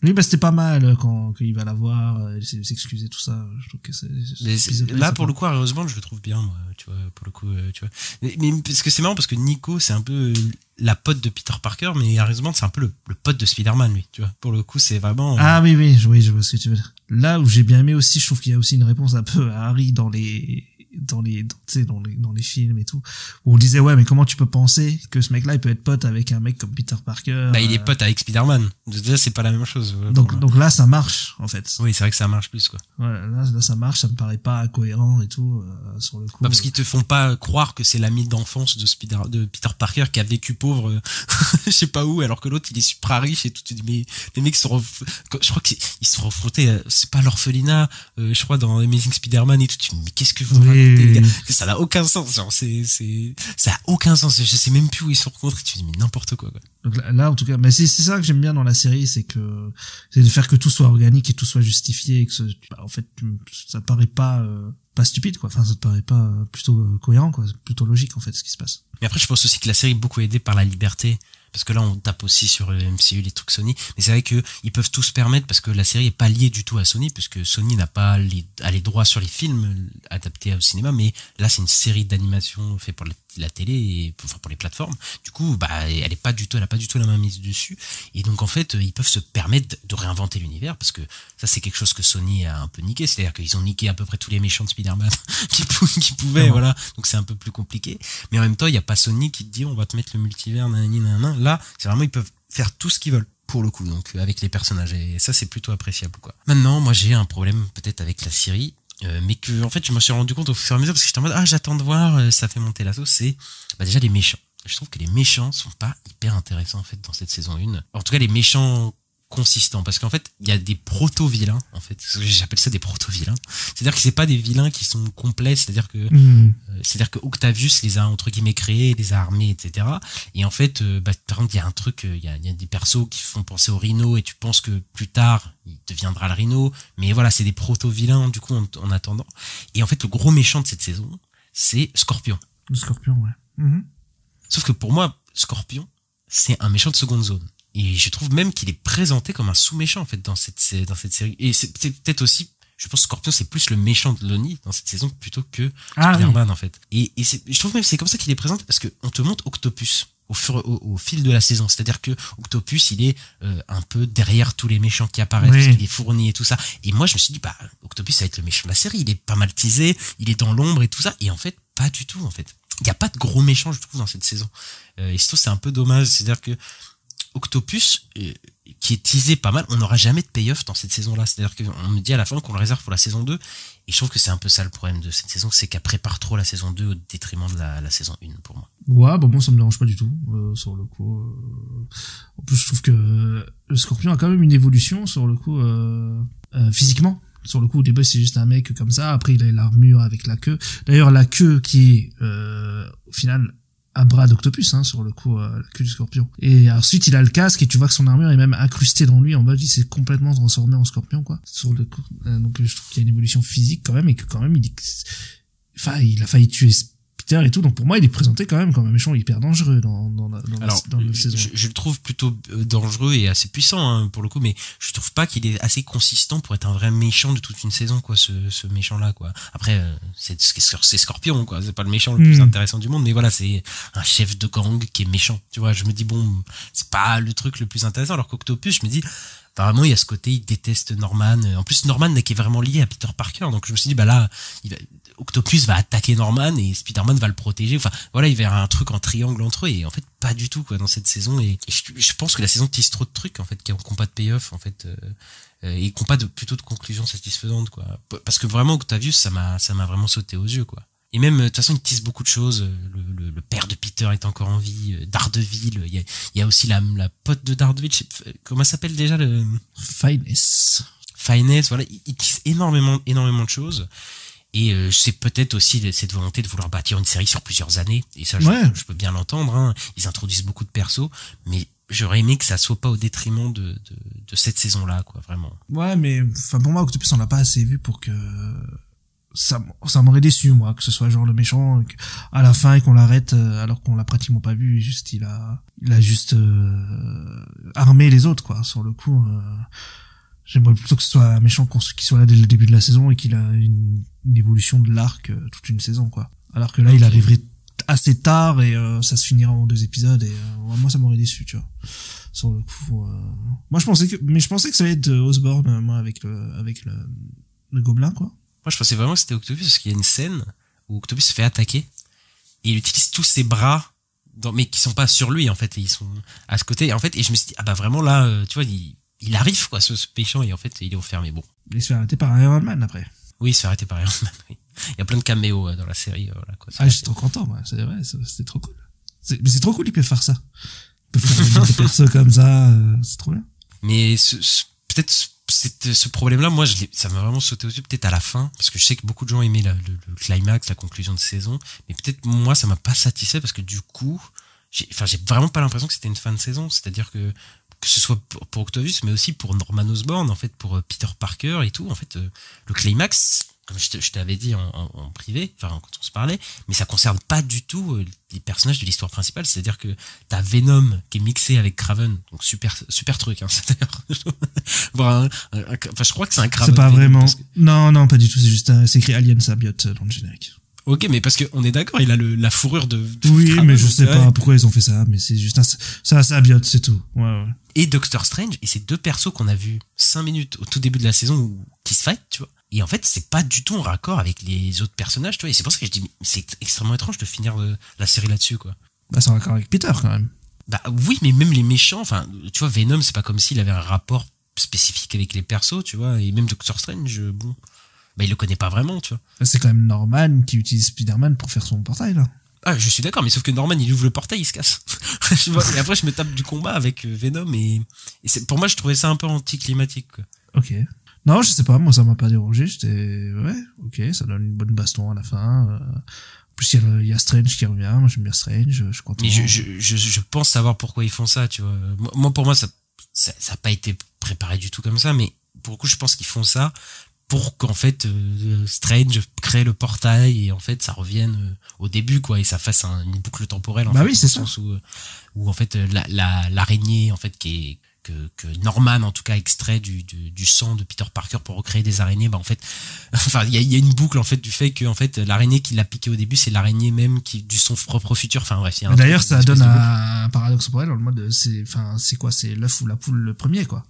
oui, bah c'était pas mal quand il va la voir, il s'excuser tout ça. Je trouve que là pour le coup Harry Osborn je le trouve bien moi, tu vois, pour le coup tu vois. Mais parce que c'est marrant, parce que Nico c'est un peu la pote de Peter Parker, mais Harry Osborn c'est un peu le pote de Spider-Man lui, tu vois. Pour le coup c'est vraiment ah oui, je vois ce que tu veux dire. Là où j'ai bien aimé aussi, je trouve qu'il y a aussi une réponse un peu à Harry dans les films et tout, où on disait ouais, mais comment tu peux penser que ce mec-là il peut être pote avec un mec comme Peter Parker? Bah il est pote avec Spider-Man, déjà c'est pas la même chose. Donc là ça marche en fait. Oui, c'est vrai que ça marche plus quoi. Ouais, là ça marche, ça me paraît pas cohérent et tout sur le coup. Bah parce qu'ils te font pas croire que c'est l'ami d'enfance de Peter Parker qui a vécu pauvre je sais pas où, alors que l'autre il est super riche et tout. Tu dis mais les mecs je crois qu'ils se sont refrontés, c'est pas l'orphelinat, je crois dans Amazing Spider-Man et tout. Tu dis mais qu'est-ce que vous racontez les gars, ça n'a aucun sens, genre ça a aucun sens, je sais même plus où ils se sont rencontrés. Tu dis mais n'importe quoi. Donc là en tout cas, mais c'est ça que j'aime bien dans la série, c'est de faire que tout soit organique et tout soit justifié, et que en fait ça te paraît pas stupide quoi, enfin ça te paraît pas plutôt cohérent quoi, c'est plutôt logique en fait ce qui se passe. Mais après je pense aussi que la série est beaucoup aidée par la liberté, parce que là on tape aussi sur le MCU, les trucs Sony, mais c'est vrai que ils peuvent tout se permettre, parce que la série est pas liée du tout à Sony, puisque Sony n'a pas les droits sur les films adaptés au cinéma, mais là c'est une série d'animation faite pour la télé et pour les plateformes. Du coup bah elle a pas du tout la main mise dessus, et donc en fait ils peuvent se permettre de réinventer l'univers, parce que ça c'est quelque chose que Sony a un peu niqué, c'est-à-dire qu'ils ont niqué à peu près tous les méchants de Spider-Man qui pouvaient, voilà, donc c'est un peu plus compliqué. Mais en même temps il y a pas Sony qui te dit on va te mettre le multivers nanani nanana. Là c'est vraiment ils peuvent faire tout ce qu'ils veulent pour le coup, donc avec les personnages, et ça c'est plutôt appréciable quoi. Maintenant moi j'ai un problème peut-être avec la série, mais que en fait je me suis rendu compte au fur et à mesure parce que j'étais en mode j'attends de voir, ça fait monter la sauce, c'est déjà les méchants. Je trouve que les méchants sont pas hyper intéressants en fait dans cette saison 1. En tout cas les méchants consistants, parce qu'en fait il y a des proto-vilains en fait, j'appelle ça des proto-vilains, c'est-à-dire que c'est pas des vilains qui sont complets, c'est-à-dire que Octavius les a entre guillemets créés, les a armés, etc. Et en fait par exemple il y a un truc, il y a des persos qui font penser au Rhino et tu penses que plus tard il deviendra le Rhino, mais voilà c'est des proto-vilains du coup en attendant. Et en fait le gros méchant de cette saison c'est Scorpion. Le Scorpion, ouais. Sauf que pour moi Scorpion c'est un méchant de seconde zone. Et je trouve même qu'il est présenté comme un sous-méchant en fait dans cette série. Et c'est peut-être aussi, je pense que Scorpion c'est plus le méchant de l'ONI dans cette saison plutôt que Spider-Man en fait. Et je trouve même c'est comme ça qu'il est présenté parce que on te montre Octopus au fil de la saison. C'est-à-dire que Octopus il est un peu derrière tous les méchants qui apparaissent, il est fourni et tout ça. Et moi je me suis dit Octopus ça va être le méchant de la série. Il est pas mal teasé, il est dans l'ombre et tout ça. Et en fait pas du tout en fait. Il y a pas de gros méchants je trouve dans cette saison. Et surtout c'est un peu dommage. C'est-à-dire que Octopus, qui est teasé pas mal, on n'aura jamais de payoff dans cette saison-là. C'est-à-dire qu'on me dit à la fin qu'on le réserve pour la saison 2. Et je trouve que c'est un peu ça le problème de cette saison, c'est qu'elle prépare trop la saison 2 au détriment de la saison 1 pour moi. Ouais, moi ça me dérange pas du tout, sur le coup. En plus, je trouve que le Scorpion a quand même une évolution sur le coup, physiquement. Sur le coup, au début, c'est juste un mec comme ça. Après, il a l'armure avec la queue. D'ailleurs, la queue qui est, au final, un bras d'Octopus, sur le coup, la queue du Scorpion. Et ensuite, il a le casque et tu vois que son armure est même incrustée dans lui. En mode, il s'est complètement transformé en Scorpion, quoi. Sur le coup. Donc, je trouve qu'il y a une évolution physique quand même et que quand même, il a failli tuer Peter et tout. Donc, pour moi, il est présenté quand même comme un méchant hyper dangereux dans la saison. Je le trouve plutôt dangereux et assez puissant, pour le coup, mais je trouve pas qu'il est assez consistant pour être un vrai méchant de toute une saison, quoi, ce méchant-là, quoi. Après, c'est Scorpion, quoi. C'est pas le méchant le plus intéressant du monde, mais voilà, c'est un chef de gang qui est méchant. Tu vois, je me dis, bon, c'est pas le truc le plus intéressant, alors qu'Octopus, je me dis, apparemment, il y a ce côté, il déteste Norman. En plus, Norman qui est vraiment lié à Peter Parker, donc je me suis dit, là, Octopus va attaquer Norman et Spider-Man va le protéger. Enfin, voilà, il va y avoir un truc en triangle entre eux et en fait, pas du tout, quoi, dans cette saison. Et je pense que la saison tisse trop de trucs, en fait, qui n'ont pas de payoff, en fait, et qui n'ont pas plutôt de conclusion satisfaisante, quoi. Parce que vraiment, Octavius, ça m'a vraiment sauté aux yeux, quoi. Et même, de toute façon, il tisse beaucoup de choses. Le père de Peter est encore en vie. Daredevil, il y a aussi la pote de Daredevil. Comment s'appelle déjà le Finesse, voilà. Il tisse énormément de choses. Et c'est peut-être aussi cette volonté de vouloir bâtir une série sur plusieurs années. Et ça, je peux bien l'entendre. Ils introduisent beaucoup de persos, mais j'aurais aimé que ça soit pas au détriment de cette saison-là, quoi, vraiment. Ouais, mais enfin pour moi, Octopus, on l'a pas assez vu pour que ça m'aurait déçu, moi, que ce soit genre le méchant à la fin et qu'on l'arrête alors qu'on l'a pratiquement pas vu. Et juste il a juste armé les autres, quoi. Sur le coup. J'aimerais plutôt que ce soit un méchant qui soit là dès le début de la saison et qu'il a une évolution de l'arc toute une saison, quoi. Alors que là, il arriverait assez tard et ça se finira en 2 épisodes et moi, ça m'aurait déçu, tu vois. Sur le coup, moi, je pensais que ça allait être Osborn, moi, avec le gobelin, quoi. Moi, je pensais vraiment que c'était Octopus parce qu'il y a une scène où Octopus se fait attaquer et il utilise tous ses bras, mais qui sont pas sur lui, en fait, et ils sont à ce côté. Et en fait, et je me suis dit, vraiment là, tu vois, il arrive, quoi, ce méchant, et en fait, il est enfermé. Bon. Il se fait arrêter par Iron Man, après. Oui, il se fait arrêter par Iron Man, oui. Il y a plein de caméos dans la série, voilà, quoi. J'étais trop content, moi. C'est vrai, c'était trop cool. Mais c'est trop cool, ils peuvent faire ça. Ils peuvent faire des persos comme ça, c'est trop bien. Mais peut-être ce problème-là, moi, ça m'a vraiment sauté aux yeux, peut-être à la fin, parce que je sais que beaucoup de gens aimaient le climax, la conclusion de saison, mais peut-être, moi, ça m'a pas satisfait, parce que du coup, j'ai vraiment pas l'impression que c'était une fin de saison, c'est-à-dire que ce soit pour Octavius, mais aussi pour Norman Osborn, en fait, pour Peter Parker et tout. En fait, le climax, comme je t'avais dit en privé, enfin, quand on se parlait, mais ça concerne pas du tout les personnages de l'histoire principale. C'est-à-dire que t'as Venom qui est mixé avec Kraven, donc super truc, c'est d'ailleurs. Enfin, je crois que c'est un Kraven. C'est pas vraiment. Non, pas du tout. C'est juste c'est écrit Alien Symbiote dans le générique. Ok, mais parce que on est d'accord, il a la fourrure de oui, Kraven, mais je sais pas pourquoi ils ont fait ça, mais c'est juste un symbiote, c'est tout. Ouais. Et Doctor Strange, et c'est 2 persos qu'on a vus 5 minutes au tout début de la saison qui se fight, tu vois. Et en fait, c'est pas du tout en raccord avec les autres personnages, tu vois. Et c'est pour ça que je dis, c'est extrêmement étrange de finir la série là-dessus, quoi. C'est en raccord avec Peter, quand même. Bah oui, mais même les méchants, enfin, tu vois, Venom, c'est pas comme s'il avait un rapport spécifique avec les persos, tu vois, et même Doctor Strange, bon, bah il le connaît pas vraiment, tu vois. C'est quand même Norman qui utilise Spider-Man pour faire son portail, là. Ah, je suis d'accord, mais sauf que Norman, il ouvre le portail, il se casse. Tu vois, et après, je me tape du combat avec Venom, et pour moi, je trouvais ça un peu anticlimatique, quoi. Ok. Non, je sais pas, moi ça m'a pas dérangé, j'étais, ouais, ok, ça donne une bonne baston à la fin. En plus, il y a Strange qui revient, moi j'aime bien Strange, je suis content. Mais je pense savoir pourquoi ils font ça, tu vois. Moi, pour moi, ça a pas été préparé du tout comme ça, mais pour le coup, je pense qu'ils font ça pour qu'en fait, Strange crée le portail et en fait, ça revienne au début, quoi, et ça fasse une boucle temporelle, en bah fait, oui, c'est dans le sens où en fait, l'araignée, en fait, que Norman en tout cas extrait du sang de Peter Parker pour recréer des araignées, bah en fait enfin il y a une boucle en fait du fait que en fait l'araignée qui l'a piqué au début c'est l'araignée même qui du son propre futur, enfin bref, d'ailleurs ça donne un paradoxe pour elle dans le mode c'est quoi, c'est l'œuf ou la poule le premier, quoi.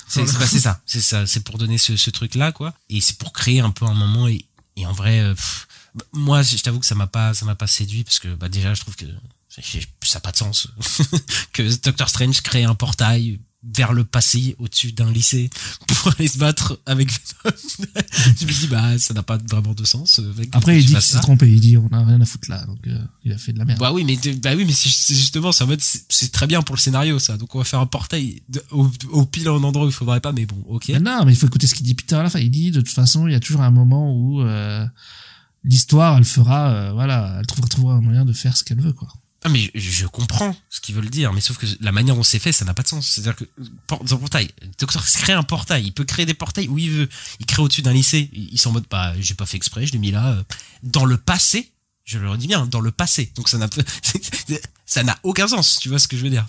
C'est ça c'est pour donner ce truc là, quoi, et c'est pour créer un peu un moment, et en vrai moi je t'avoue que ça m'a pas séduit parce que bah déjà je trouve que ça n'a pas de sens que Doctor Strange crée un portail vers le passé au-dessus d'un lycée pour aller se battre avec Venom. Je me dis bah ça n'a pas vraiment de sens. Après il dit qu'il s'est trompé, il dit on a rien à foutre là, donc il a fait de la merde. Bah oui mais c'est justement ça, en mode c'est très bien pour le scénario ça, donc on va faire un portail au pile en endroit où il faudrait pas, mais bon ok. Mais non, mais il faut écouter ce qu'il dit Peter à la fin, il dit de toute façon il y a toujours un moment où l'histoire elle fera elle trouvera un moyen de faire ce qu'elle veut, quoi. Ah mais je comprends ce qu'ils veulent dire, mais sauf que la manière dont c'est fait, ça n'a pas de sens. C'est-à-dire que dans le portail, Docteur crée un portail, il peut créer des portails où il veut. Il crée au-dessus d'un lycée, ils sont en mode bah j'ai pas fait exprès, je l'ai mis là. Dans le passé, je le redis bien, dans le passé. Donc ça n'a aucun sens, tu vois ce que je veux dire.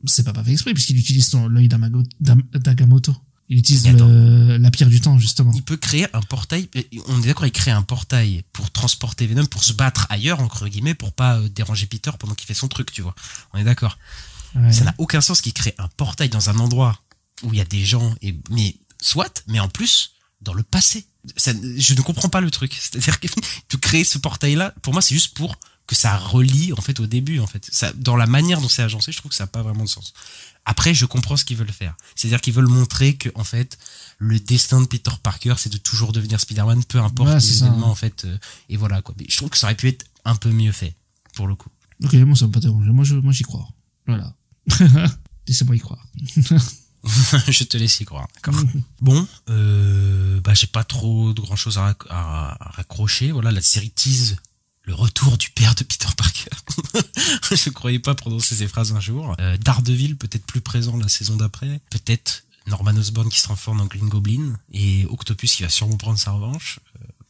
C'est pas fait exprès puisqu'il utilise l'œil d'Agamotto. Il utilise la pierre du temps, justement. Il peut créer un portail, on est d'accord, il crée un portail pour transporter Venom, pour se battre ailleurs, entre guillemets, pour pas déranger Peter pendant qu'il fait son truc, tu vois. On est d'accord. Ouais. Ça n'a aucun sens qu'il crée un portail dans un endroit où il y a des gens, mais en plus, dans le passé. Je ne comprends pas le truc. C'est-à-dire que de créer ce portail-là, pour moi, c'est juste pour que ça relie, en fait, au début, en fait. Ça, dans la manière dont c'est agencé, je trouve que ça n'a pas vraiment de sens. Après, je comprends ce qu'ils veulent faire. C'est-à-dire qu'ils veulent montrer que, en fait, le destin de Peter Parker, c'est de toujours devenir Spider-Man, peu importe les événements, en fait. Et voilà, quoi. Mais je trouve que ça aurait pu être un peu mieux fait, pour le coup. Ok, moi, ça me pas déranger. Moi, j'y crois. Voilà. Laissez-moi y croire. Je te laisse y croire, d'accord. Bon, j'ai pas trop de grand chose à raccrocher. Voilà, la série tease le retour du père de Peter Parker. Je croyais pas prononcer ces phrases un jour. Daredevil peut-être plus présent la saison d'après. Peut-être Norman Osborn qui se transforme en Green Goblin. Et Octopus qui va sûrement prendre sa revanche.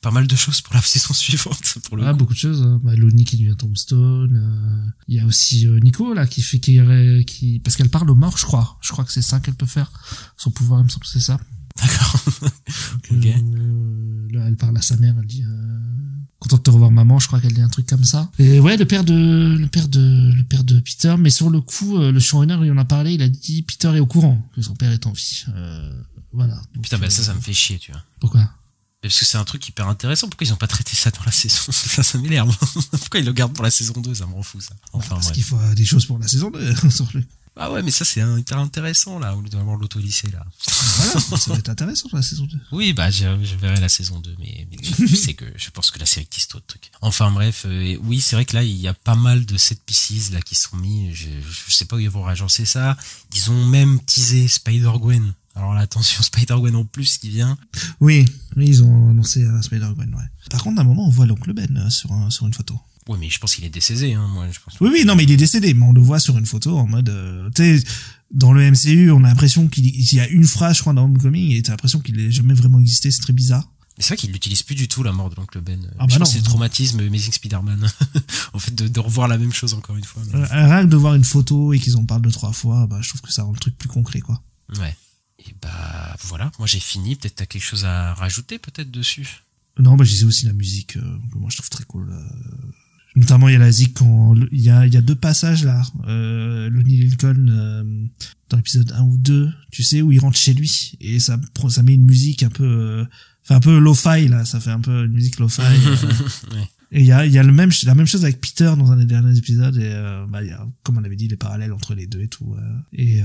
Pas mal de choses pour la saison suivante. Pour le coup. Beaucoup de choses. Lonnie qui devient Tombstone. Il y a aussi Nico là qui parce qu'elle parle aux morts, je crois. Je crois que c'est ça qu'elle peut faire. Son pouvoir, il me semble que c'est ça. D'accord. Okay. Là, elle parle à sa mère. Elle dit content de te revoir maman, je crois qu'elle dit un truc comme ça. Et ouais, le père de Peter, mais sur le coup, le showrunner, il en a parlé, il a dit Peter est au courant que son père est en vie. Voilà. Donc, putain, ça me fait chier, tu vois. Pourquoi? Parce que c'est un truc hyper intéressant. Pourquoi ils ont pas traité ça dans la saison? Ça m'énerve. Pourquoi ils le gardent pour la saison 2? Ça me rend fou, ça. Enfin, parce qu'il faut des choses pour la saison 2. Ah ouais, mais ça, c'est hyper intéressant, là, au lieu d'avoir l'auto-lycée, là. Voilà, ça va être intéressant pour la saison 2. Oui, je verrai la saison 2, mais tu sais que je pense que la série tisse d'autres trucs. Enfin, bref, oui, c'est vrai que là, il y a pas mal de set pieces, là, qui sont mis. Je sais pas où ils vont agencer ça. Ils ont même teasé Spider-Gwen. Alors là, attention, Spider-Gwen en plus qui vient. Oui, ils ont annoncé Spider-Gwen, ouais. Par contre, à un moment, on voit l'oncle Ben sur une photo. Oui, mais je pense qu'il est décédé, hein, moi, je pense. Oui, non, mais il est décédé, mais on le voit sur une photo en mode, tu sais, dans le MCU, on a l'impression qu'il y a une phrase, je crois, dans Homecoming, et t'as l'impression qu'il ait jamais vraiment existé, c'est très bizarre. Mais c'est vrai qu'il l'utilise plus du tout, la mort de l'oncle Ben. Je pense que c'est le traumatisme Amazing Spider-Man. En fait, de revoir la même chose encore une fois. Mais... rien que de voir une photo et qu'ils en parlent 2-3 fois, je trouve que ça rend le truc plus concret, quoi. Ouais. Et voilà, moi j'ai fini, peut-être t'as quelque chose à rajouter peut-être dessus. Non, je disais aussi la musique, que moi je trouve très cool. Notamment il y a la zik quand il y a 2 passages là, Lonnie Lincoln dans l'épisode 1 ou 2, tu sais, où il rentre chez lui et ça met une musique un peu lo-fi là, ça fait un peu une musique lo-fi. Ouais. Et il y a la même chose avec Peter dans un des derniers épisodes, et il y a, comme on avait dit, les parallèles entre les deux et tout. Voilà. Et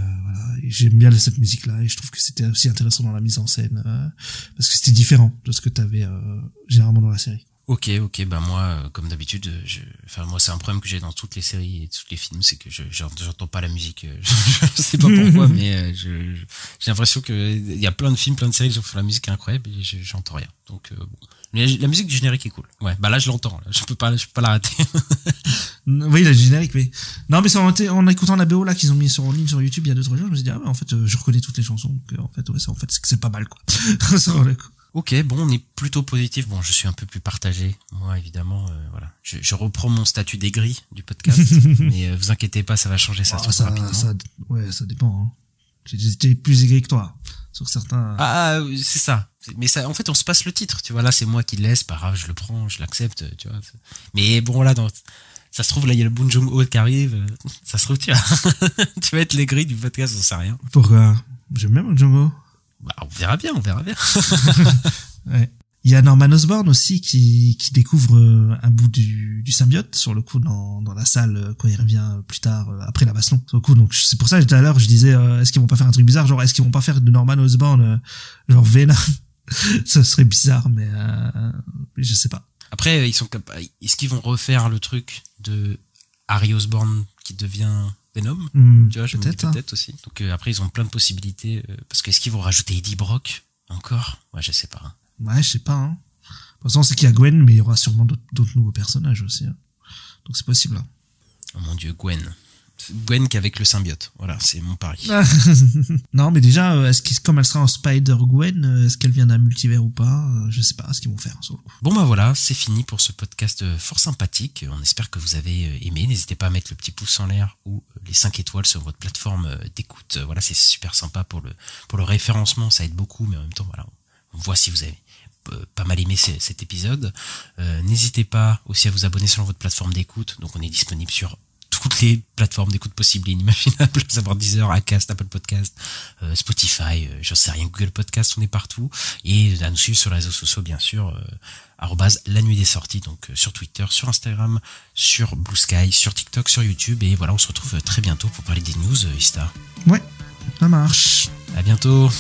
j'aime bien cette musique-là, et je trouve que c'était aussi intéressant dans la mise en scène, parce que c'était différent de ce que t'avais généralement dans la série. Ok, bah moi, comme d'habitude, moi c'est un problème que j'ai dans toutes les séries et tous les films, c'est que j'entends pas la musique. Je sais pas pourquoi, mais j'ai l'impression que il y a plein de films, plein de séries qui font la musique incroyable et j'entends rien. Donc bon. La musique du générique est cool. Ouais, bah là je l'entends. Je peux pas l'arrêter. Oui, le générique, mais non, mais c'est en écoutant la BO là qu'ils ont mis sur YouTube il y a 2-3 jours, je me suis dit en fait je reconnais toutes les chansons. Donc en fait c'est pas mal quoi. Ça vaut le coup. Ok, bon, on est plutôt positif. Bon, je suis un peu plus partagé. Moi, évidemment, voilà. Je reprends mon statut d'aigri du podcast. Mais vous inquiétez pas, ça va changer ça rapidement. Ça dépend. Hein. J'étais plus aigri que toi. Sur certains... c'est ça. Mais ça, en fait, on se passe le titre. Tu vois, là, c'est moi qui le laisse. Pas grave, je le prends, je l'accepte. Tu vois. Mais bon, là, ça se trouve, là, il y a le Bong Joon-ho qui arrive. Ça se trouve, tu vas être l'aigri du podcast, on sait rien. Pourquoi? J'aime bien Bong Joon-ho. Bah, on verra bien. Ouais. Il y a Norman Osborn aussi qui découvre un bout du symbiote sur le coup dans la salle quand il revient plus tard après la baston. Sur le coup, donc c'est pour ça que tout à l'heure je disais est-ce qu'ils vont pas faire un truc bizarre, genre est-ce qu'ils vont pas faire de Norman Osborn genre Venom. Ça serait bizarre, mais je sais pas. Après ils sont capables. Est-ce qu'ils vont refaire le truc de Harry Osborn qui devient Venom? Tu vois, je me dis peut-être aussi. Donc après ils ont plein de possibilités parce que est-ce qu'ils vont rajouter Eddie Brock encore? Ouais, je sais pas. Ouais, je sais pas. Hein. De toute façon, c'est qu'il y a Gwen, mais il y aura sûrement d'autres nouveaux personnages aussi. Hein. Donc c'est possible. Hein. Oh mon Dieu, Gwen qui est avec le symbiote. Voilà, c'est mon pari. Non, mais déjà, comme elle sera en Spider-Gwen, est-ce qu'elle vient d'un multivers ou pas? Je sais pas ce qu'ils vont faire sur le coup. Bon bah voilà, c'est fini pour ce podcast fort sympathique. On espère que vous avez aimé. N'hésitez pas à mettre le petit pouce en l'air ou les 5 étoiles sur votre plateforme d'écoute. Voilà, c'est super sympa pour le référencement. Ça aide beaucoup, mais en même temps, voilà, on voit si vous avez pas mal aimé cet épisode. N'hésitez pas aussi à vous abonner sur votre plateforme d'écoute. Donc on est disponible sur toutes les plateformes d'écoute possibles et inimaginables, à savoir Deezer, Acast, Apple Podcast, Spotify, j'en sais rien, Google Podcast, on est partout. Et à nous suivre sur les réseaux sociaux, bien sûr, @la nuit des sorties, donc sur Twitter, sur Instagram, sur Blue Sky, sur TikTok, sur YouTube. Et voilà, on se retrouve très bientôt pour parler des news, Ista. Ouais, ça marche. À bientôt.